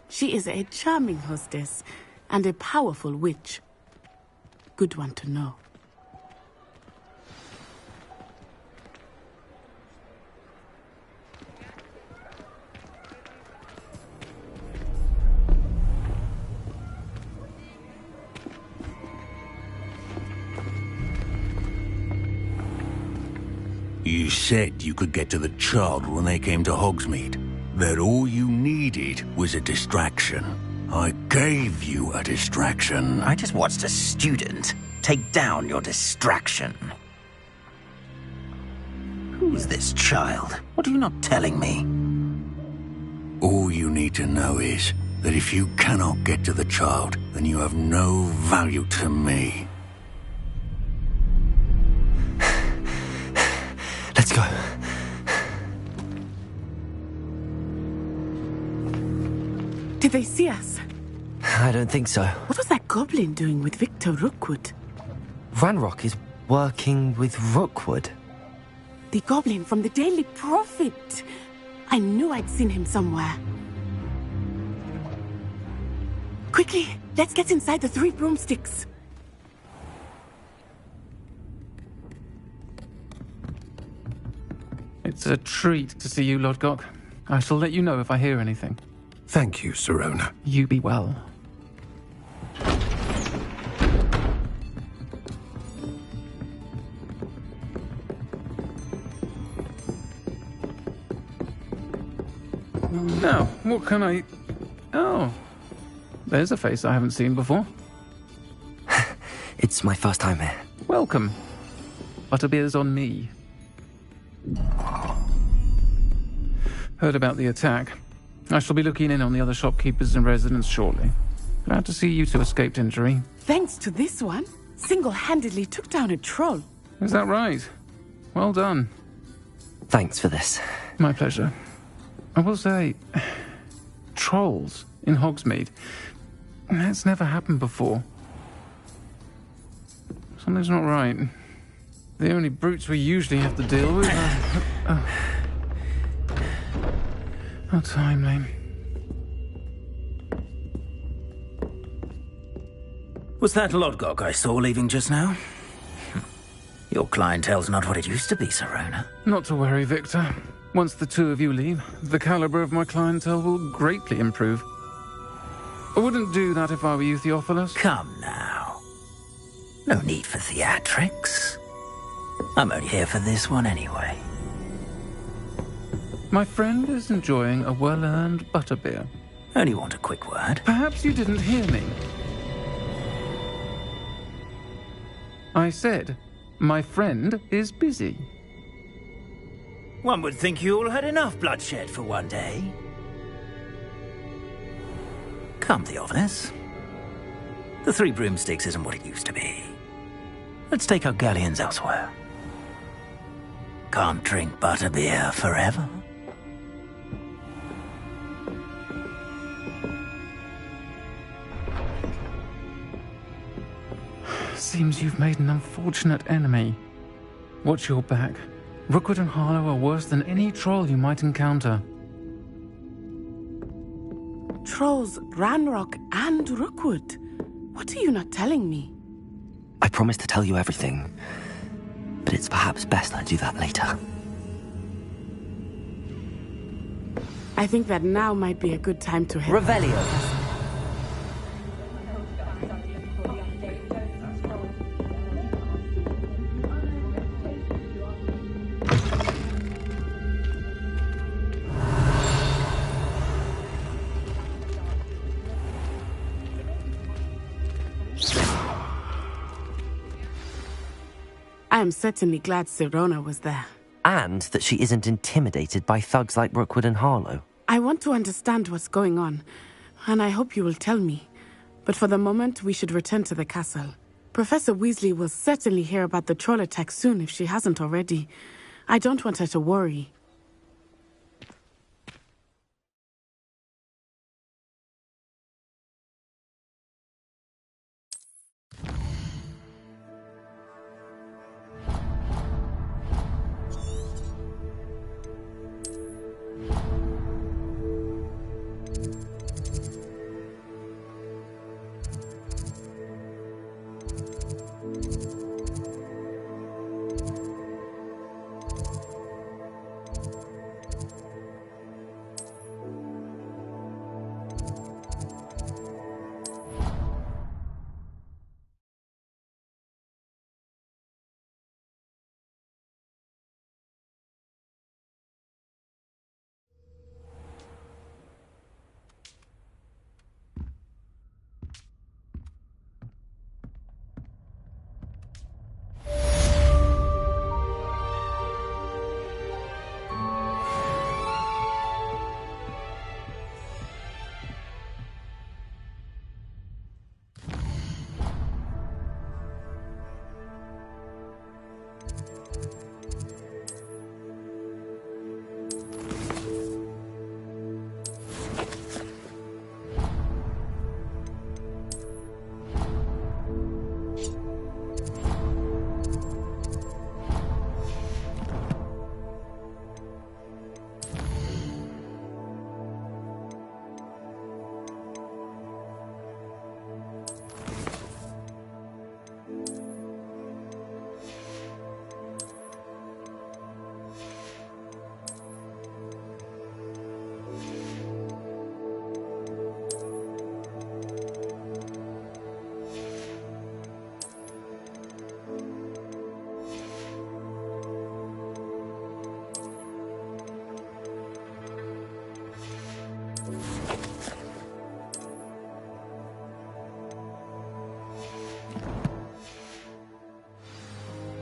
[SPEAKER 9] She is a charming hostess and a powerful witch. Good one to know.
[SPEAKER 12] You said you could get to the child when they came to Hogsmeade. That all you needed was a distraction. I gave you a distraction.
[SPEAKER 11] I just watched a student take down your distraction. Who's this child? What are you not telling me?
[SPEAKER 12] All you need to know is that if you cannot get to the child, then you have no value to me.
[SPEAKER 1] Let's go.
[SPEAKER 9] Did they see us?
[SPEAKER 1] I don't think so.
[SPEAKER 9] What was that goblin doing with Victor Rookwood?
[SPEAKER 1] Ranrock is working with Rookwood.
[SPEAKER 9] The goblin from the Daily Prophet. I knew I'd seen him somewhere. Quickly, let's get inside the 3 broomsticks.
[SPEAKER 5] It's a treat to see you, Lodgok. I shall let you know if I hear anything.
[SPEAKER 3] Thank you, Sirona.
[SPEAKER 5] You be well. Now, what can I... Oh, there's a face I haven't seen before.
[SPEAKER 1] It's my first time here.
[SPEAKER 5] Welcome. Butterbeer's on me. Heard about the attack. I shall be looking in on the other shopkeepers and residents shortly. Glad to see you two escaped injury.
[SPEAKER 9] Thanks to this one, single-handedly took down a troll.
[SPEAKER 5] Is that right? Well done.
[SPEAKER 1] Thanks for this.
[SPEAKER 5] My pleasure. I will say, trolls in Hogsmeade. That's never happened before. Something's not right. The only brutes we usually have to deal with are... How timely.
[SPEAKER 11] Was that Lodgok I saw leaving just now? Your clientele's not what it used to be, Sirona.
[SPEAKER 5] Not to worry, Victor. Once the two of you leave, the caliber of my clientele will greatly improve. I wouldn't do that if I were you, Theophilus.
[SPEAKER 11] Come now. No need for theatrics. I'm only here for this one anyway.
[SPEAKER 5] My friend is enjoying a well-earned butterbeer.
[SPEAKER 11] Only want a quick word.
[SPEAKER 5] Perhaps you didn't hear me. I said, my friend is busy.
[SPEAKER 11] One would think you all had enough bloodshed for one day. Come, Theophilus. The 3 broomsticks isn't what it used to be. Let's take our galleons elsewhere. Can't drink butterbeer forever.
[SPEAKER 5] Seems you've made an unfortunate enemy. Watch your back. Rookwood and Harlow are worse than any troll you might encounter.
[SPEAKER 9] Trolls, Ranrock, and Rookwood. What are you not telling me?
[SPEAKER 1] I promise to tell you everything, but it's perhaps best I do that later.
[SPEAKER 9] I think that now might be a good time to head.
[SPEAKER 11] Revelio.
[SPEAKER 9] I am certainly glad Sirona was there.
[SPEAKER 1] And that she isn't intimidated by thugs like Rookwood and Harlow.
[SPEAKER 9] I want to understand what's going on, and I hope you will tell me. But for the moment, we should return to the castle. Professor Weasley will certainly hear about the troll attack soon if she hasn't already. I don't want her to worry.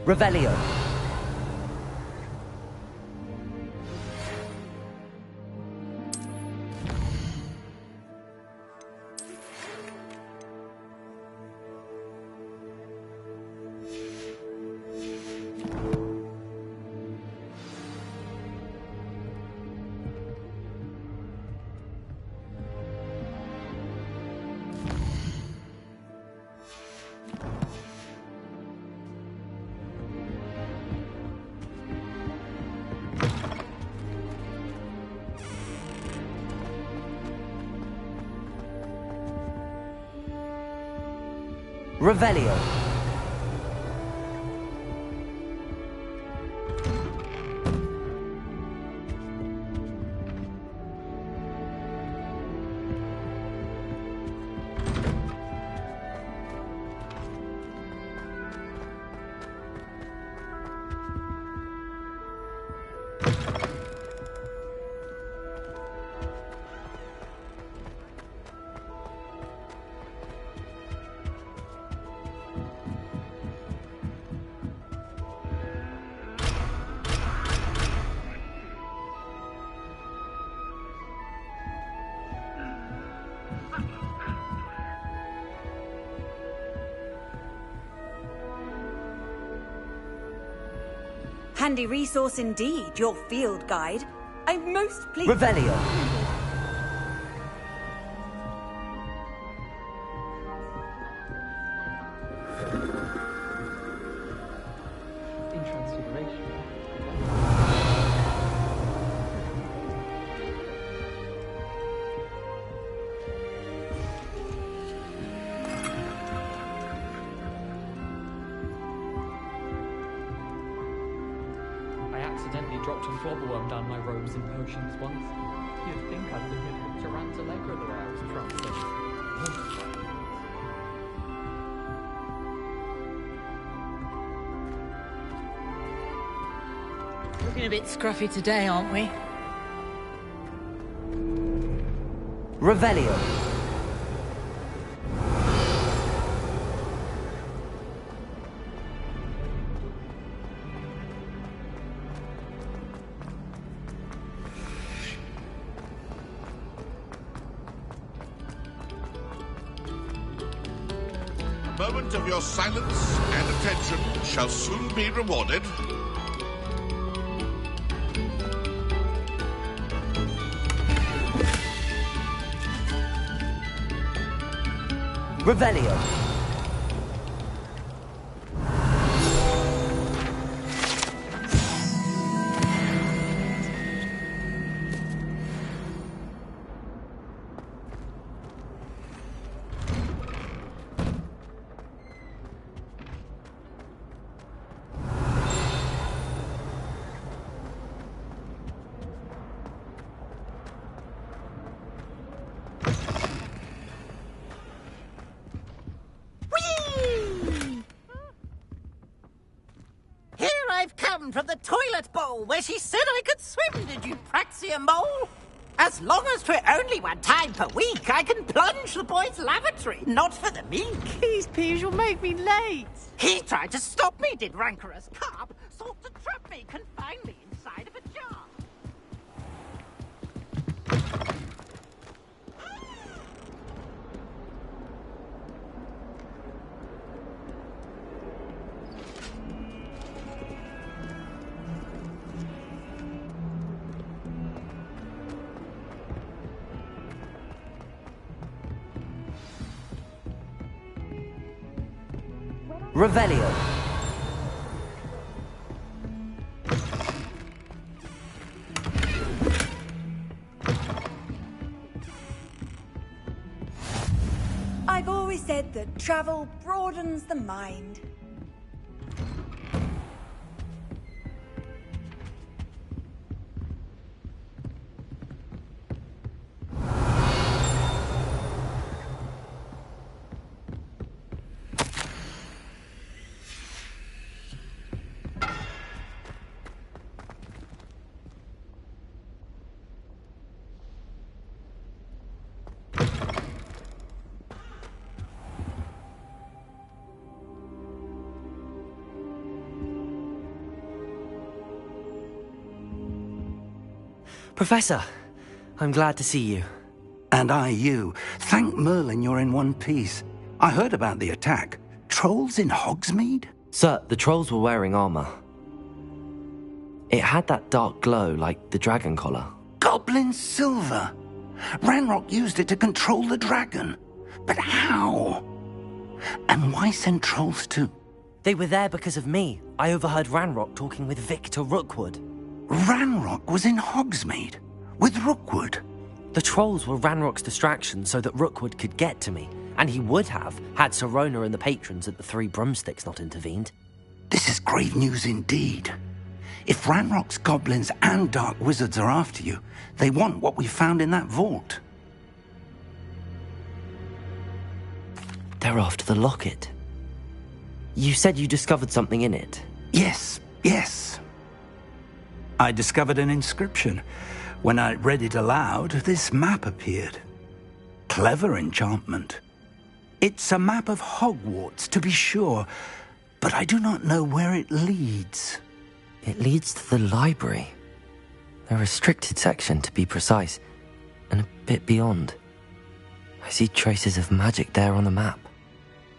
[SPEAKER 6] Revelio. Revelio.
[SPEAKER 19] Handy resource indeed, your field guide. I'm most pleased.
[SPEAKER 6] Revelio.
[SPEAKER 20] In Transfiguration. I accidentally dropped a flobberworm down my robes and potions once. You'd think I'd been a tarantalegra the way I was prancing.
[SPEAKER 10] Looking a bit scruffy today, aren't we?
[SPEAKER 6] Revelio.
[SPEAKER 13] A moment of your silence and attention shall soon be rewarded.
[SPEAKER 6] Revelio.
[SPEAKER 10] Here I've come from the toilet bowl where she said I could swim, did you praxia mole? As long as 'twere only one time per week, I can plunge the boy's lavatory, not for the meek.
[SPEAKER 9] These peas will make me late.
[SPEAKER 10] He tried to stop me, did rancorous carp, sought to trap me, confine me inside of a jar.
[SPEAKER 6] Revelio.
[SPEAKER 19] I've always said that travel broadens the mind.
[SPEAKER 1] Professor, I'm glad to see you.
[SPEAKER 21] And I you. Thank Merlin you're in one piece. I heard about the attack. Trolls in Hogsmeade?
[SPEAKER 1] Sir, the trolls were wearing armor. It had that dark glow like the dragon collar.
[SPEAKER 21] Goblin silver. Ranrock used it to control the dragon. But how? And why send trolls too?
[SPEAKER 1] They were there because of me. I overheard Ranrock talking with Victor Rookwood.
[SPEAKER 21] Ranrock was in Hogsmeade? With Rookwood?
[SPEAKER 1] The trolls were Ranrock's distraction so that Rookwood could get to me. And he would have, had Sirona and the patrons at the Three Broomsticks not intervened.
[SPEAKER 21] This is grave news indeed. If Ranrock's goblins and dark wizards are after you, they want what we found in that vault.
[SPEAKER 1] They're after the locket. You said you discovered something in it.
[SPEAKER 21] Yes. I discovered an inscription. When I read it aloud, this map appeared. Clever enchantment. It's a map of Hogwarts, to be sure, but I do not know where it leads.
[SPEAKER 1] It leads to the library. A restricted section, to be precise, and a bit beyond. I see traces of magic there on the map.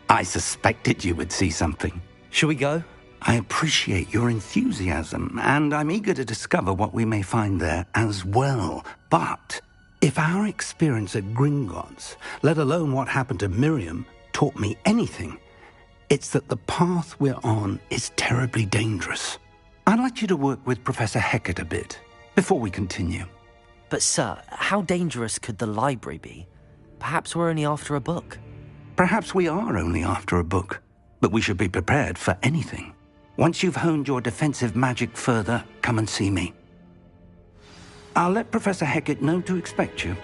[SPEAKER 21] I suspected you would see something.
[SPEAKER 1] Shall we go?
[SPEAKER 21] I appreciate your enthusiasm, and I'm eager to discover what we may find there as well. But if our experience at Gringotts, let alone what happened to Miriam, taught me anything, it's that the path we're on is terribly dangerous. I'd like you to work with Professor Hecat a bit before we continue.
[SPEAKER 1] But sir, how dangerous could the library be? Perhaps we're only after a book.
[SPEAKER 21] Perhaps we are only after a book, but we should be prepared for anything. Once you've honed your defensive magic further, come and see me. I'll let Professor Hecat know to expect you.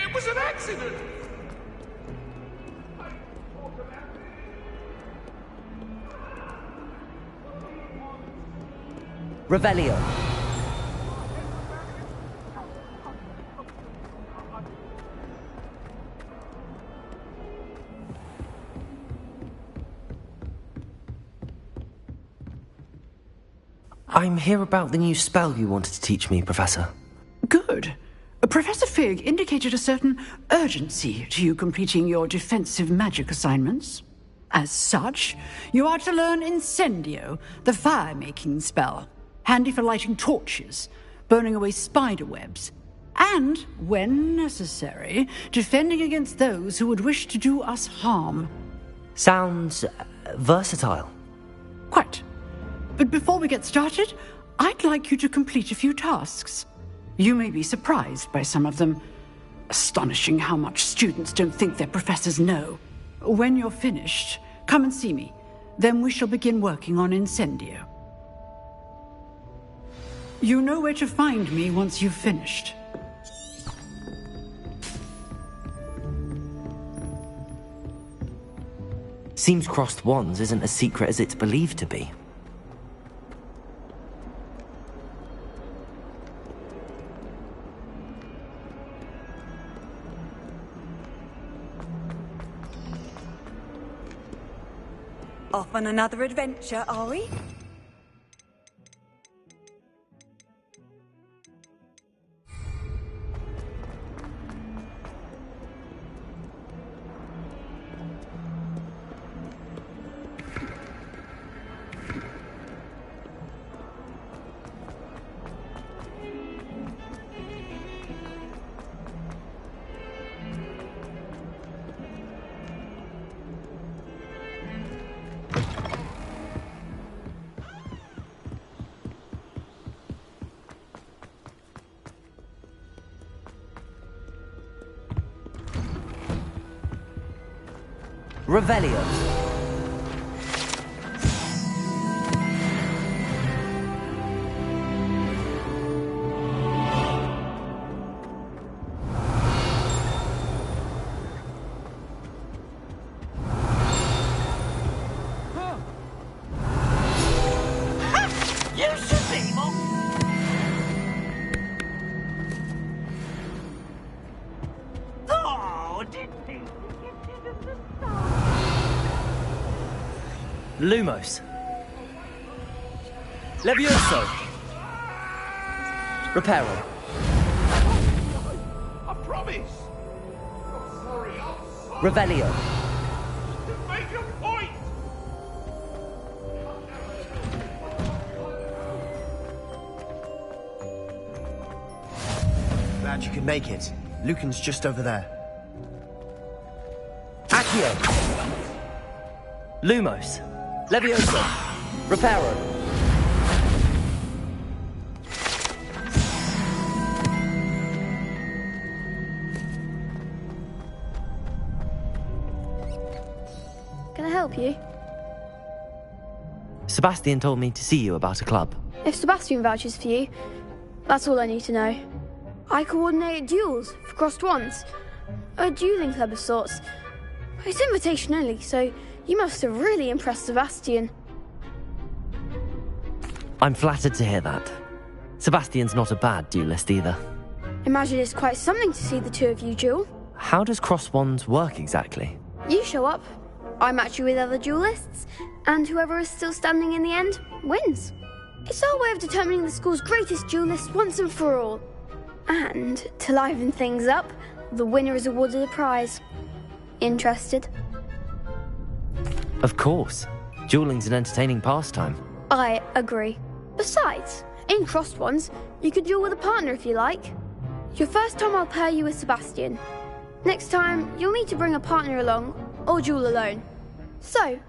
[SPEAKER 13] It was an accident!
[SPEAKER 1] Revelio. I'm here about the new spell you wanted to teach me, Professor.
[SPEAKER 22] Good. Professor Fig indicated a certain urgency to you completing your defensive magic assignments. As such, you are to learn Incendio, the fire-making spell, handy for lighting torches, burning away spider webs, and, when necessary, defending against those who would wish to do us harm.
[SPEAKER 1] Sounds versatile.
[SPEAKER 22] Quite. But before we get started, I'd like you to complete a few tasks. You may be surprised by some of them. Astonishing how much students don't think their professors know. When you're finished, come and see me. Then we shall begin working on Incendio. You know where to find me once you've finished.
[SPEAKER 1] Seems crossed wands isn't as secret as it's believed to be.
[SPEAKER 19] Off on another adventure, are we?
[SPEAKER 1] Revelio.
[SPEAKER 10] You should be more. Oh, didn't he?
[SPEAKER 1] Lumos. Levioso. Reparo.
[SPEAKER 13] I promise. I'm sorry.
[SPEAKER 1] Revelio.
[SPEAKER 13] Make your point.
[SPEAKER 4] Glad you could make it. Lucan's just over there.
[SPEAKER 1] Accio. Lumos. Levioso. Reparo.
[SPEAKER 8] Can I help you?
[SPEAKER 1] Sebastian told me to see you about a club.
[SPEAKER 8] If Sebastian vouches for you, that's all I need to know. I coordinate duels for crossed wands. A dueling club of sorts. It's invitation only, so you must have really impressed Sebastian.
[SPEAKER 1] I'm flattered to hear that. Sebastian's not a bad duelist either.
[SPEAKER 8] Imagine it's quite something to see the two of you duel.
[SPEAKER 1] How does cross wands work exactly?
[SPEAKER 8] You show up, I match you with other duelists, and whoever is still standing in the end wins. It's our way of determining the school's greatest duelist once and for all. And to liven things up, the winner is awarded a prize. Interested?
[SPEAKER 1] Of course. Dueling's an entertaining pastime.
[SPEAKER 8] I agree. Besides, in crossed ones, you could duel with a partner if you like. Your first time I'll pair you with Sebastian. Next time, you'll need to bring a partner along, or duel alone. So,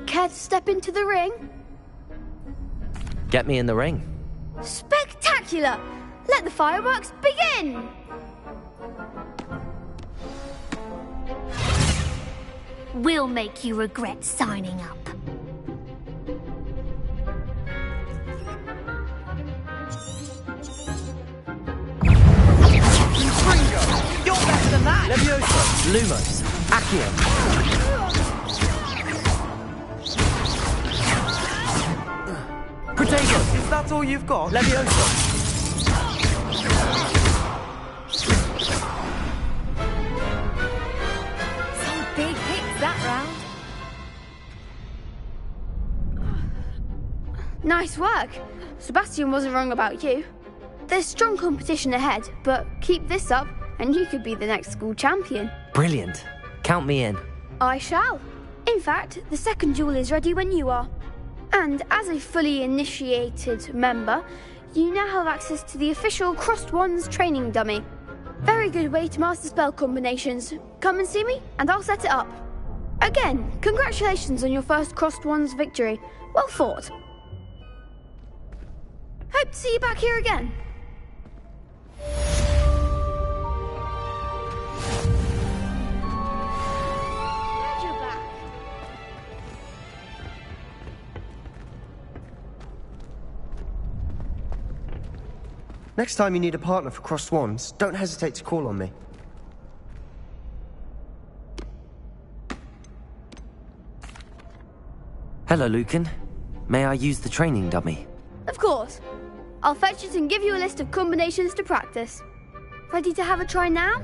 [SPEAKER 8] care to step into the ring?
[SPEAKER 1] Get me in the ring.
[SPEAKER 8] Spectacular! Let the fireworks begin!
[SPEAKER 2] We'll make you regret signing up.
[SPEAKER 10] You're better than that.
[SPEAKER 1] Levioso. Lumos. Accio. Protego.
[SPEAKER 4] Is that all you've got?
[SPEAKER 1] Levioso.
[SPEAKER 16] Some big hits that round.
[SPEAKER 8] Nice work. Sebastian wasn't wrong about you. There's strong competition ahead, but keep this up and you could be the next school champion.
[SPEAKER 1] Brilliant. Count me in.
[SPEAKER 8] I shall. In fact, the second duel is ready when you are. And as a fully initiated member, you now have access to the official Crossed Wands training dummy. Very good way to master spell combinations. Come and see me, and I'll set it up. Again, congratulations on your first Crossed Wands victory. Well fought. Hope to see you back here again. Glad you're back.
[SPEAKER 4] Next time you need a partner for crossed wands, don't hesitate to call on me.
[SPEAKER 1] Hello, Lucan. May I use the training dummy?
[SPEAKER 8] Of course. I'll fetch it and give you a list of combinations to practice. Ready to have a try now?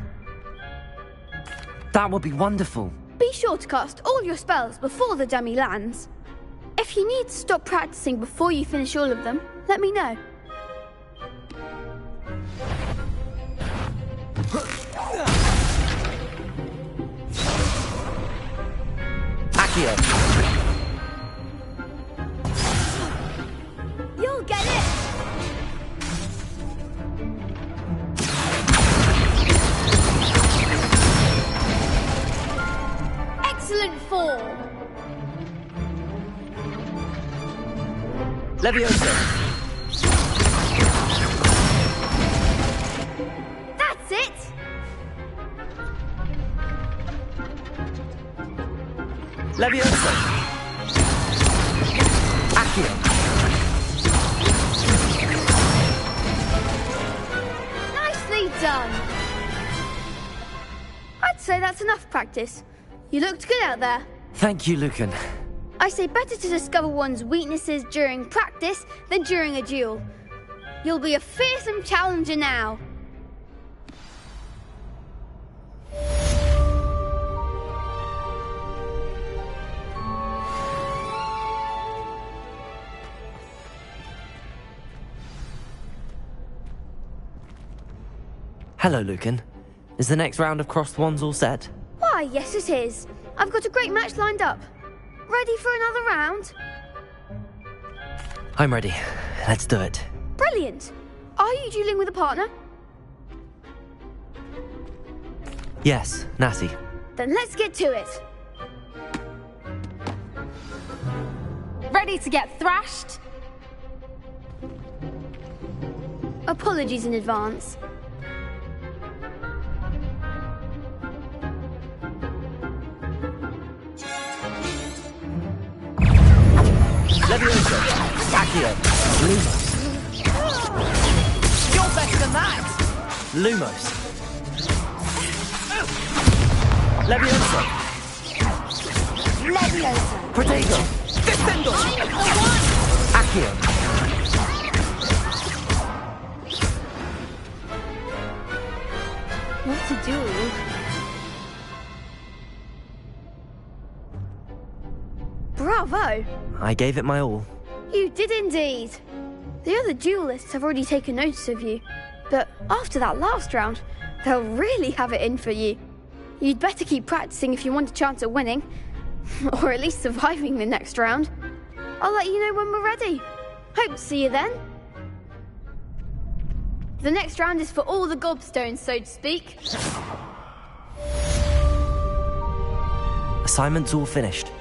[SPEAKER 1] That would be wonderful.
[SPEAKER 8] Be sure to cast all your spells before the dummy lands. If you need to stop practicing before you finish all of them, let me know.
[SPEAKER 1] Accio.
[SPEAKER 8] You'll get it! Excellent form!
[SPEAKER 1] Levioso.
[SPEAKER 8] That's it!
[SPEAKER 1] Levioso! Accio!
[SPEAKER 8] Nicely done! I'd say that's enough practice. You looked good out there.
[SPEAKER 1] Thank you, Lucan.
[SPEAKER 8] I say better to discover one's weaknesses during practice than during a duel. You'll be a fearsome challenger now.
[SPEAKER 1] Hello, Lucan. Is the next round of crossed wands all set?
[SPEAKER 8] Why, yes it is. I've got a great match lined up. Ready for another round?
[SPEAKER 1] I'm ready. Let's do it.
[SPEAKER 8] Brilliant. Are you dueling with a partner?
[SPEAKER 1] Yes, Natty.
[SPEAKER 8] Then let's get to it.
[SPEAKER 7] Ready to get thrashed?
[SPEAKER 8] Apologies in advance.
[SPEAKER 1] Levioso! Accio! Lumos!
[SPEAKER 10] You're better than that!
[SPEAKER 1] Lumos! Levioso!
[SPEAKER 10] Levioso!
[SPEAKER 1] Protego!
[SPEAKER 10] Descendo!
[SPEAKER 1] Accio!
[SPEAKER 8] What to do? Bravo!
[SPEAKER 1] I gave it my all.
[SPEAKER 8] You did indeed. The other duelists have already taken notice of you, but after that last round, they'll really have it in for you. You'd better keep practicing if you want a chance at winning, or at least surviving the next round. I'll let you know when we're ready. Hope to see you then. The next round is for all the gobstones, so to speak.
[SPEAKER 1] Assignment's all finished.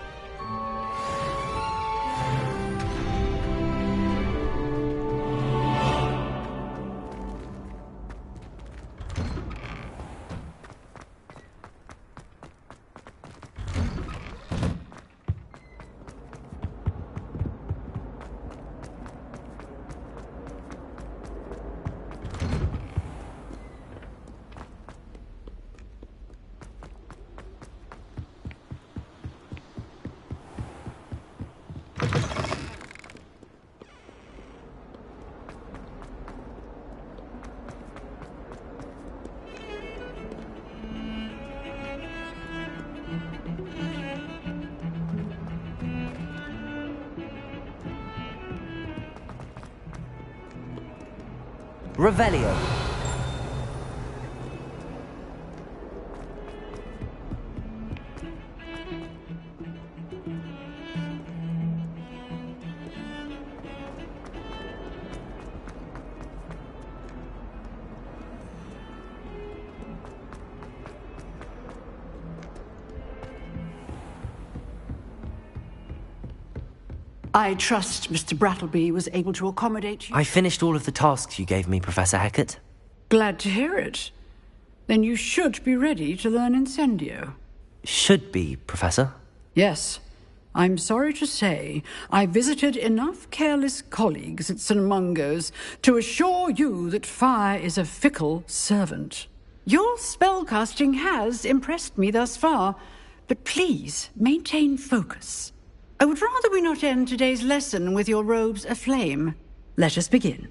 [SPEAKER 1] Revelio.
[SPEAKER 22] I trust Mr. Brattleby was able to accommodate you.
[SPEAKER 1] I finished all of the tasks you gave me, Professor Hecat.
[SPEAKER 22] Glad to hear it. Then you should be ready to learn Incendio.
[SPEAKER 1] Should be, Professor.
[SPEAKER 22] Yes. I'm sorry to say I visited enough careless colleagues at St. Mungo's to assure you that fire is a fickle servant. Your spellcasting has impressed me thus far, but please maintain focus. I would rather we not end today's lesson with your robes aflame. Let us begin.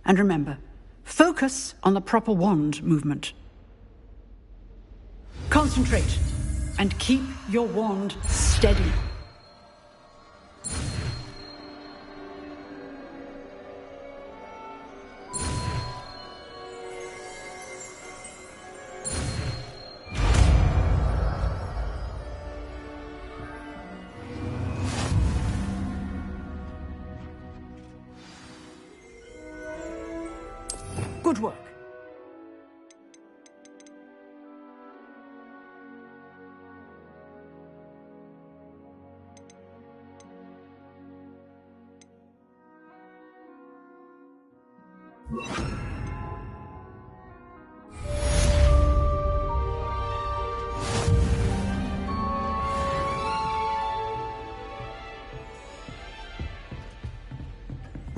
[SPEAKER 22] And remember, focus on the proper wand movement. Concentrate and keep your wand steady. Good work.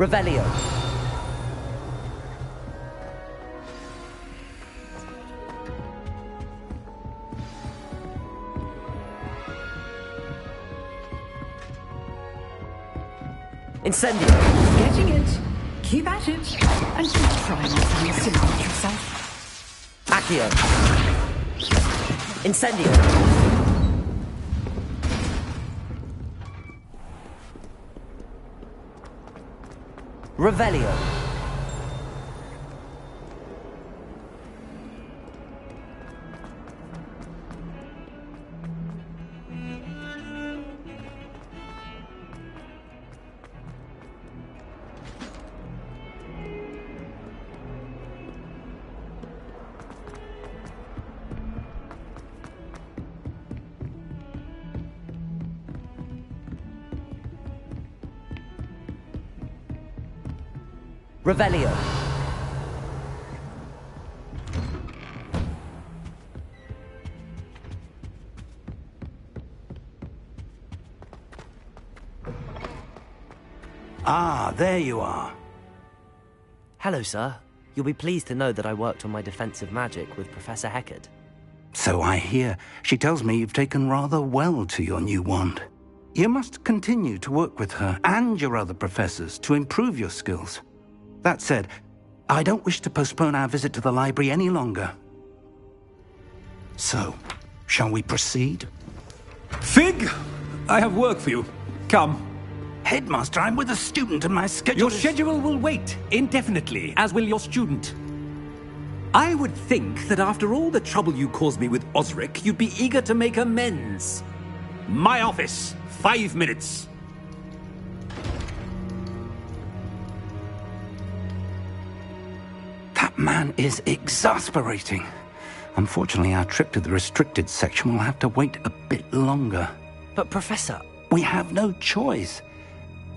[SPEAKER 1] Revelio. Incendio.
[SPEAKER 22] Getting it. Keep at it. And keep trying to simulate yourself.
[SPEAKER 1] Accio. Incendio. Revelio. Revelio.
[SPEAKER 21] Ah, there you are.
[SPEAKER 1] Hello, sir. You'll be pleased to know that I worked on my defensive magic with Professor Heckard.
[SPEAKER 21] So I hear. She tells me you've taken rather well to your new wand. You must continue to work with her and your other professors to improve your skills. That said, I don't wish to postpone our visit to the library any longer. So, shall we proceed?
[SPEAKER 14] Fig! I have work for you. Come.
[SPEAKER 21] Headmaster, I'm with a student and my schedule
[SPEAKER 14] Your schedule will wait indefinitely, as will your student. I would think that after all the trouble you caused me with Osric, you'd be eager to make amends. My office, 5 minutes.
[SPEAKER 21] That man is exasperating. Unfortunately, our trip to the restricted section will have to wait a bit longer.
[SPEAKER 1] But, Professor...
[SPEAKER 21] We have no choice.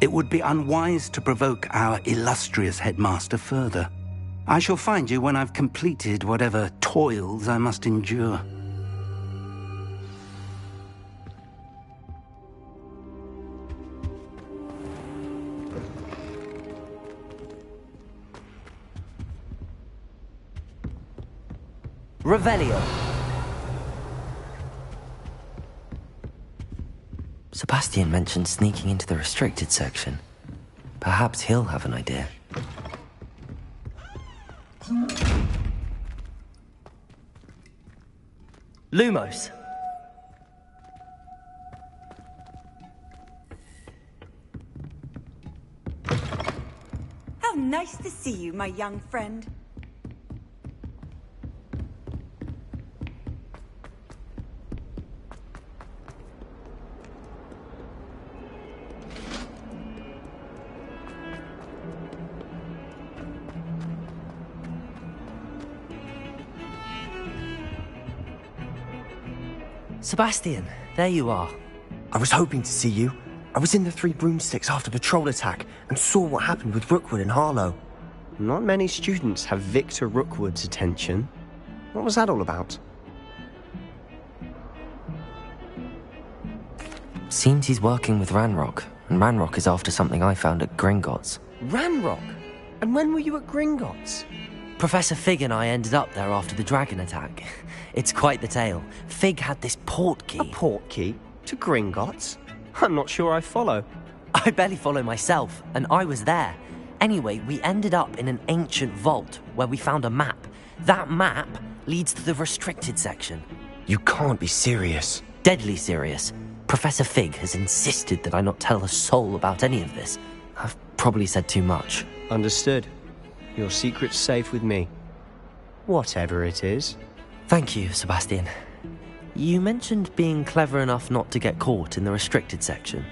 [SPEAKER 21] It would be unwise to provoke our illustrious headmaster further. I shall find you when I've completed whatever toils I must endure.
[SPEAKER 1] Revelio. Sebastian mentioned sneaking into the restricted section. Perhaps he'll have an idea. Lumos.
[SPEAKER 19] How nice to see you, my young friend.
[SPEAKER 1] Sebastian, there you are.
[SPEAKER 4] I was hoping to see you. I was in the Three Broomsticks after the troll attack and saw what happened with Rookwood and Harlow. Not many students have Victor Rookwood's attention. What was that all about?
[SPEAKER 1] Seems he's working with Ranrock, and Ranrock is after something I found at Gringotts.
[SPEAKER 4] Ranrock? And when were you at Gringotts?
[SPEAKER 1] Professor Fig and I ended up there after the dragon attack. It's quite the tale. Fig had this portkey.
[SPEAKER 4] A portkey? To Gringotts? I'm not sure I follow.
[SPEAKER 1] I barely follow myself, and I was there. Anyway, we ended up in an ancient vault where we found a map. That map leads to the restricted section.
[SPEAKER 4] You can't be serious.
[SPEAKER 1] Deadly serious. Professor Fig has insisted that I not tell a soul about any of this. I've probably said too much.
[SPEAKER 4] Understood. Your secret's safe with me. Whatever it is.
[SPEAKER 1] Thank you, Sebastian. You mentioned being clever enough not to get caught in the restricted section.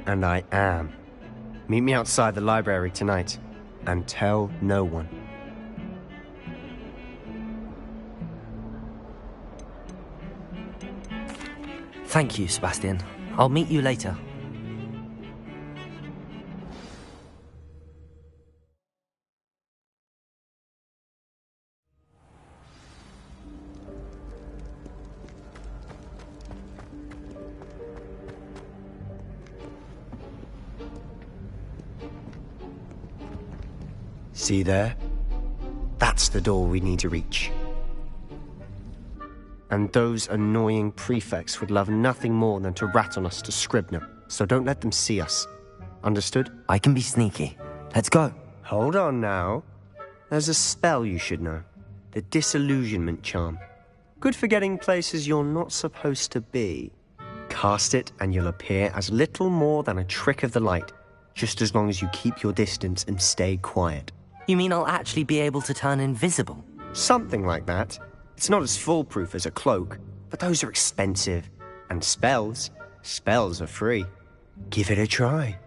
[SPEAKER 4] And I am. Meet me outside the library tonight, and tell no one.
[SPEAKER 1] Thank you, Sebastian. I'll meet you later.
[SPEAKER 4] See there? That's the door we need to reach. And those annoying prefects would love nothing more than to rat on us to Scribner, so don't let them see us. Understood?
[SPEAKER 1] I can be sneaky. Let's go.
[SPEAKER 4] Hold on now. There's a spell you should know. The Disillusionment Charm. Good for getting places you're not supposed to be. Cast it and you'll appear as little more than a trick of the light, just as long as you keep your distance and stay quiet.
[SPEAKER 1] You mean I'll actually be able to turn invisible?
[SPEAKER 4] Something like that. It's not as foolproof as a cloak, but those are expensive. And spells are free. Give it a try.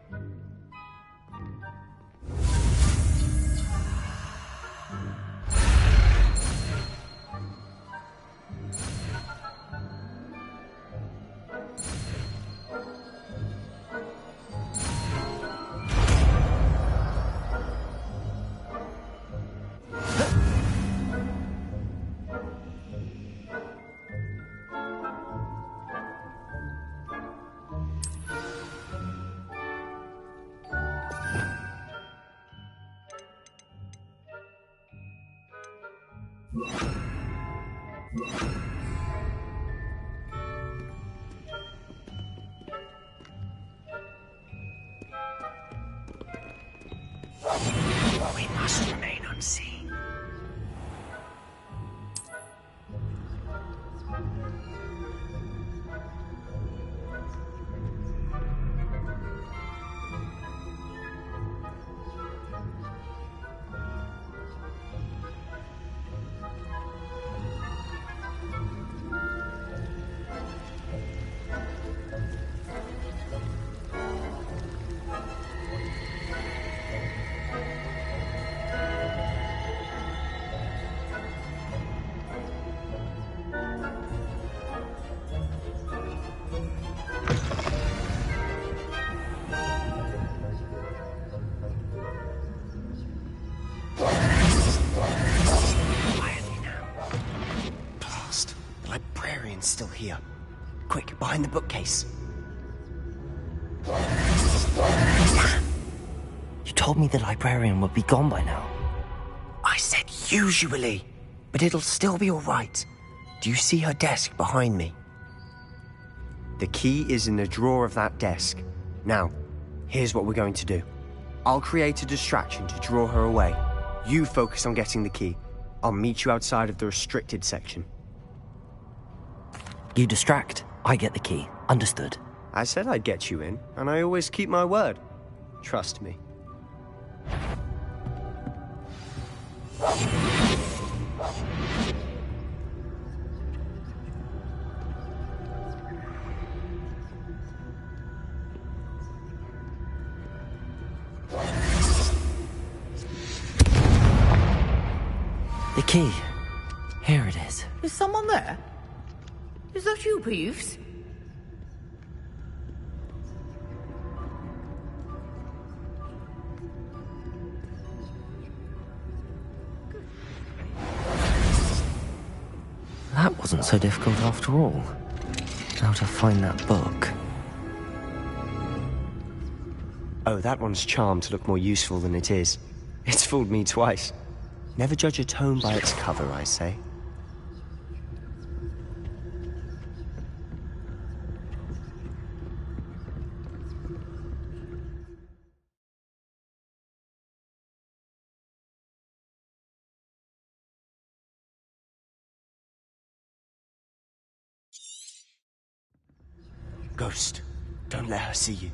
[SPEAKER 4] We must remain unseen. Still here. Quick, behind the bookcase.
[SPEAKER 1] You told me the librarian would be gone by now.
[SPEAKER 4] I said usually, but it'll still be all right. Do you see her desk behind me? The key is in the drawer of that desk. Now, here's what we're going to do. I'll create a distraction to draw her away. You focus on getting the key. I'll meet you outside of the restricted section.
[SPEAKER 1] You distract, I get the key. Understood.
[SPEAKER 4] I said I'd get you in, and I always keep my word. Trust me.
[SPEAKER 1] The key. Here it is.
[SPEAKER 10] Is someone there? Is that you, Peeves?
[SPEAKER 1] That wasn't so difficult after all. Now to find that book.
[SPEAKER 4] Oh, that one's charmed to look more useful than it is. It's fooled me twice. Never judge a tome by its cover, I say. Ghost, don't let her see you.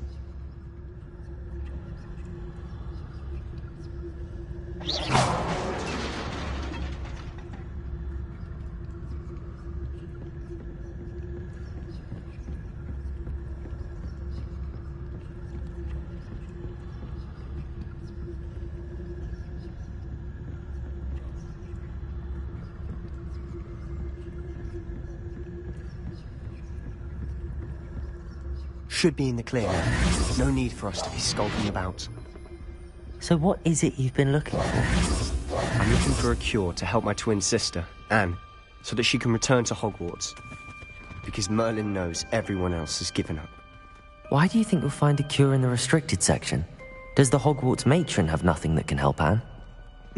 [SPEAKER 4] Should be in the clear now. No need for us to be skulking about.
[SPEAKER 1] So what is it you've been looking for?
[SPEAKER 4] I'm looking for a cure to help my twin sister, Anne, so that she can return to Hogwarts. Because Merlin knows everyone else has given up.
[SPEAKER 1] Why do you think you'll find a cure in the restricted section? Does the Hogwarts matron have nothing that can help Anne?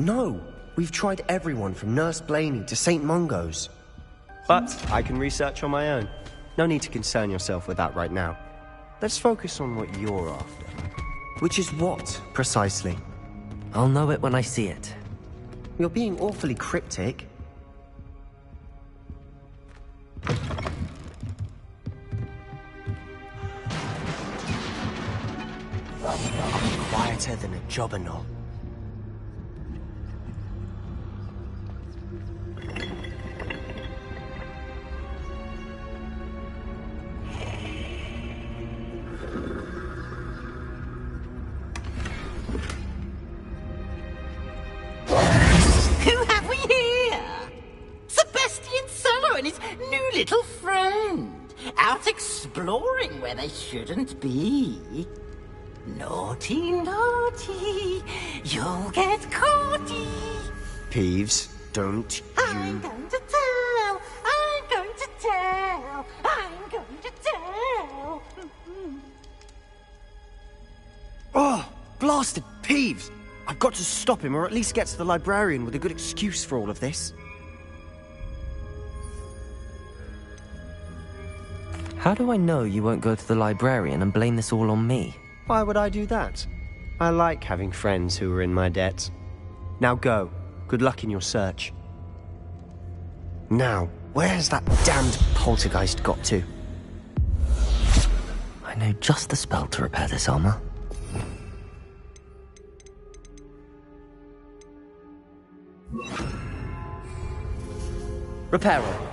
[SPEAKER 4] No, we've tried everyone from Nurse Blaney to St. Mungo's. But I can research on my own. No need to concern yourself with that right now. Let's focus on what you're after. Which is what, precisely?
[SPEAKER 1] I'll know it when I see it.
[SPEAKER 4] You're being awfully cryptic. Quieter than a jobberknoll.
[SPEAKER 10] Who have we here? Sebastian Solo and his new little friend. Out exploring where they shouldn't be. Naughty, naughty, you'll get caughty.
[SPEAKER 4] Peeves, don't
[SPEAKER 10] I'm going to tell, I'm going to tell, I'm going to tell.
[SPEAKER 4] Oh, blasted Peeves! I've got to stop him, or at least get to the librarian with a good excuse for all of this.
[SPEAKER 1] How do I know you won't go to the librarian and blame this all on me?
[SPEAKER 4] Why would I do that? I like having friends who are in my debt. Now go. Good luck in your search. Now, where's that damned poltergeist got to?
[SPEAKER 1] I know just the spell to repair this armor.
[SPEAKER 4] Reparo.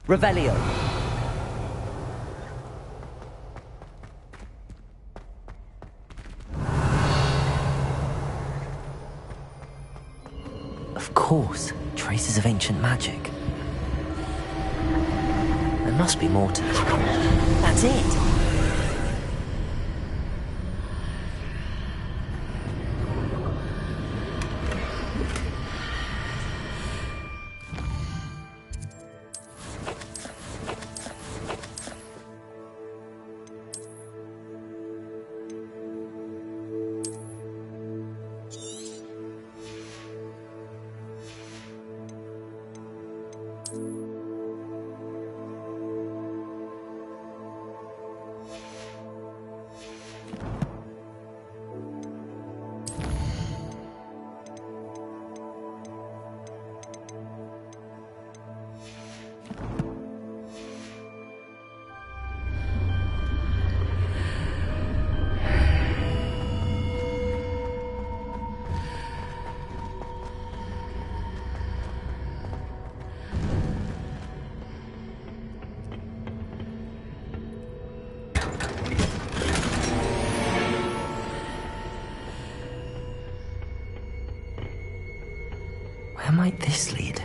[SPEAKER 1] Revelio. Of course, traces of ancient magic. There must be more to it. That's it! Where might this lead?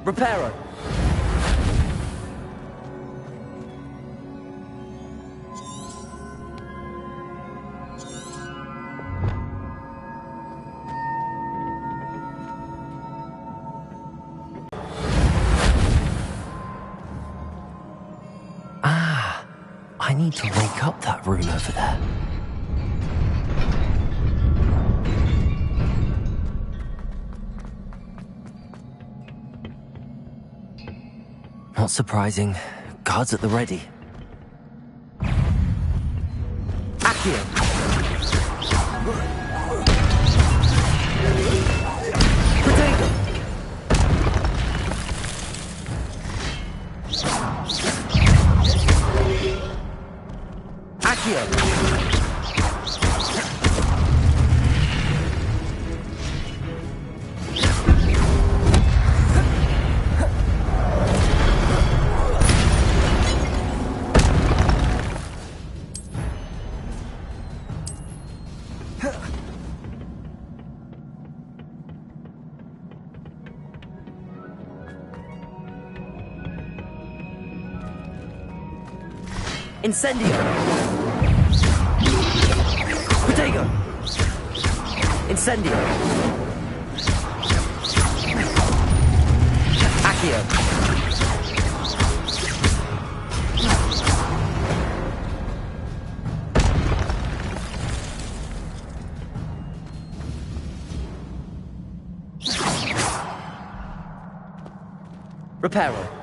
[SPEAKER 4] Reparo.
[SPEAKER 1] I need to wake up that rune over there. Not surprising. Guards at the ready.
[SPEAKER 4] Accio.
[SPEAKER 1] Incendio! Protego! Incendio! Accio! Reparo.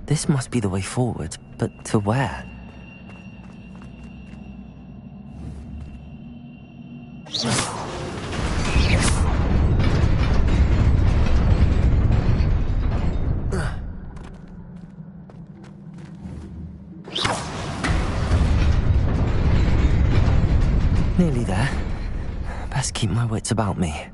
[SPEAKER 1] This must be the way forward, but to where? Nearly there. Best keep my wits about me.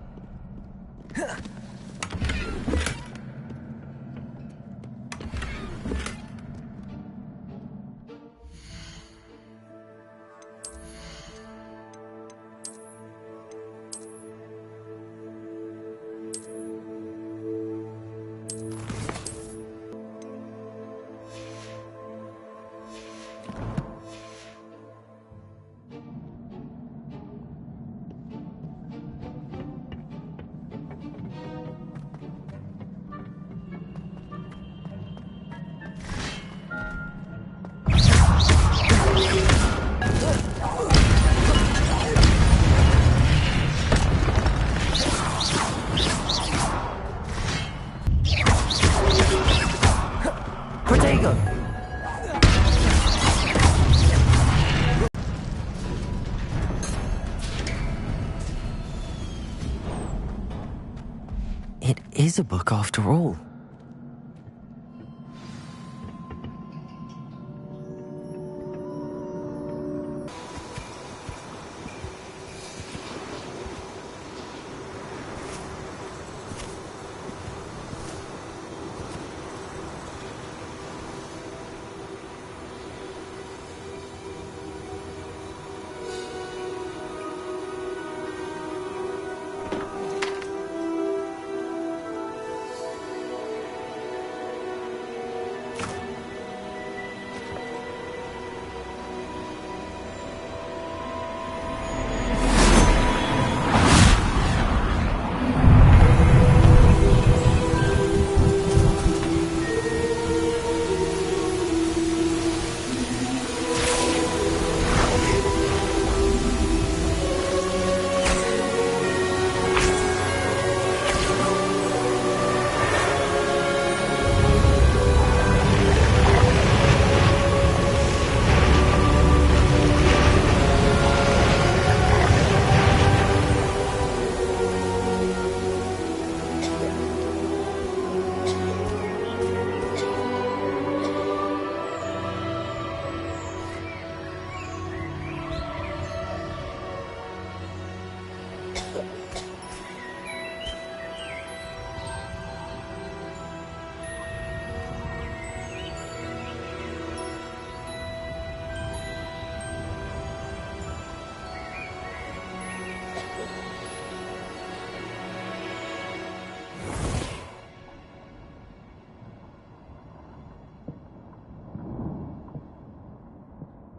[SPEAKER 1] It is a book after all.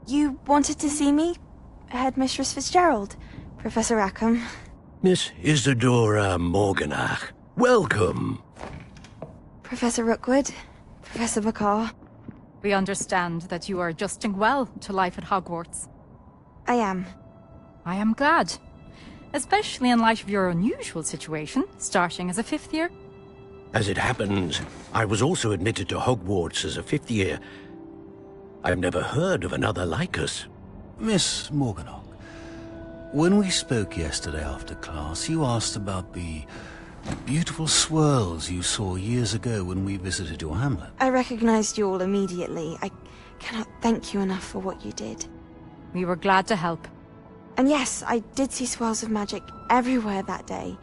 [SPEAKER 15] You wanted to see me? Headmistress Fitzgerald, Professor Rackham.
[SPEAKER 3] Miss Isadora Morganach, welcome.
[SPEAKER 15] Professor Rookwood, Professor Bakar.
[SPEAKER 7] We understand that you are adjusting well to life at Hogwarts.
[SPEAKER 15] I am.
[SPEAKER 7] I am glad. Especially in light of your unusual situation, starting as a 5th year.
[SPEAKER 3] As it happens, I was also admitted to Hogwarts as a 5th year. I've never heard of another like us.
[SPEAKER 21] Miss Morganach, when we spoke yesterday after class, you asked about the beautiful swirls you saw years ago when we visited your hamlet.
[SPEAKER 15] I recognized you all immediately. I cannot thank you enough for what you did.
[SPEAKER 7] We were glad to help.
[SPEAKER 15] And yes, I did see swirls of magic everywhere that day.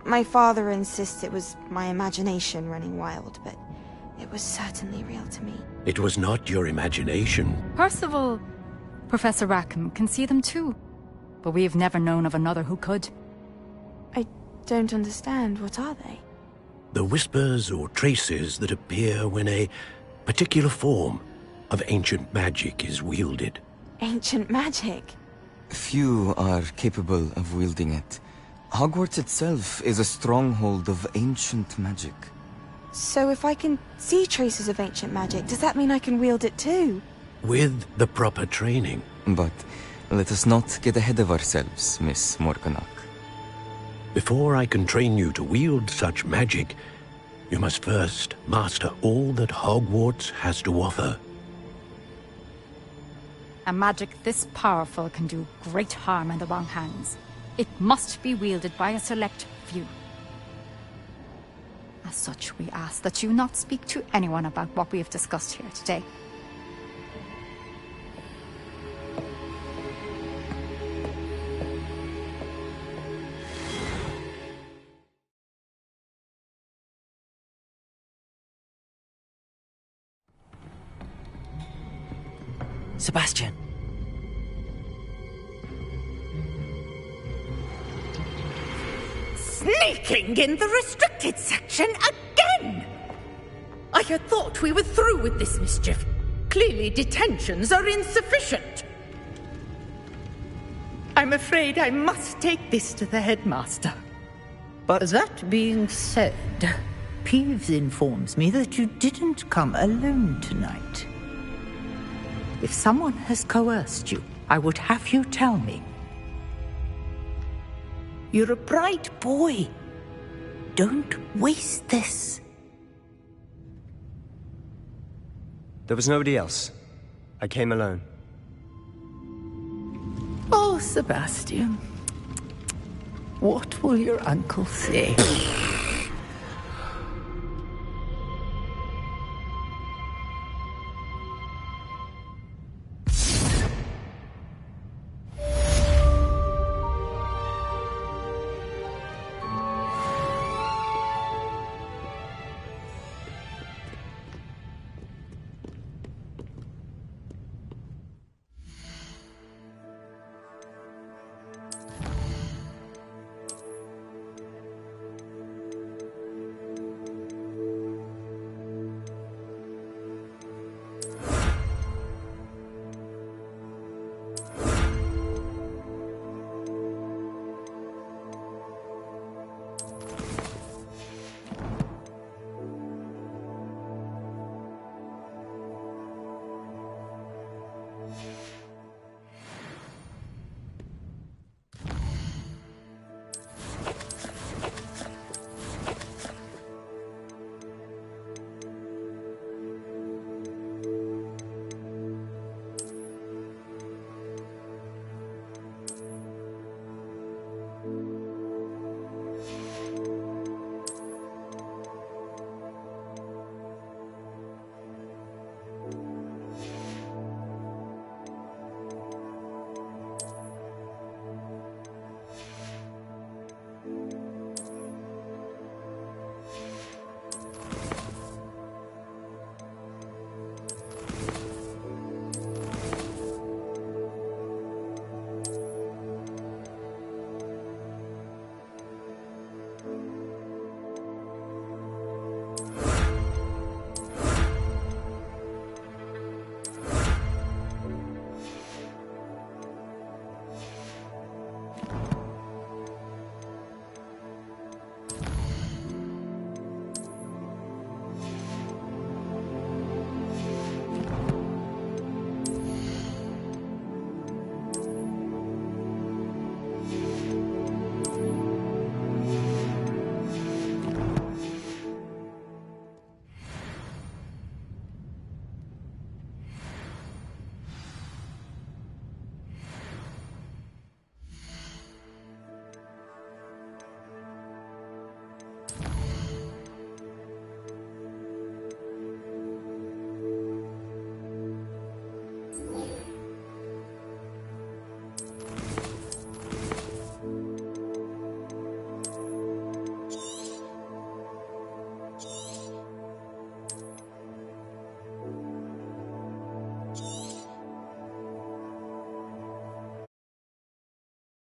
[SPEAKER 15] My father insists it was my imagination running wild, but it was certainly real to me.
[SPEAKER 3] It was not your imagination.
[SPEAKER 7] Percival, Professor Rackham can see them too. But we've never known of another who could.
[SPEAKER 15] I don't understand. What are they?
[SPEAKER 3] The whispers or traces that appear when a particular form of ancient magic is wielded.
[SPEAKER 15] Ancient magic?
[SPEAKER 17] Few are capable of wielding it. Hogwarts itself is a stronghold of ancient magic.
[SPEAKER 15] So if I can see traces of ancient magic, does that mean I can wield it too?
[SPEAKER 3] With the proper training.
[SPEAKER 17] But let us not get ahead of ourselves, Miss Morganach.
[SPEAKER 3] Before I can train you to wield such magic, you must first master all that Hogwarts has to offer.
[SPEAKER 7] A magic this powerful can do great harm in the wrong hands. It must be wielded by a select few. As such, we ask that you not speak to anyone about what we have discussed here today.
[SPEAKER 1] Sebastian.
[SPEAKER 10] Sneaking in the restricted section again! I had thought we were through with this mischief. Clearly detentions are insufficient. I'm afraid I must take this to the headmaster.
[SPEAKER 4] But
[SPEAKER 10] that being said, Peeves informs me that you didn't come alone tonight. If someone has coerced you, I would have you tell me. You're a bright boy. Don't waste this.
[SPEAKER 4] There was nobody else. I came alone.
[SPEAKER 10] Oh, Sebastian. What will your uncle say?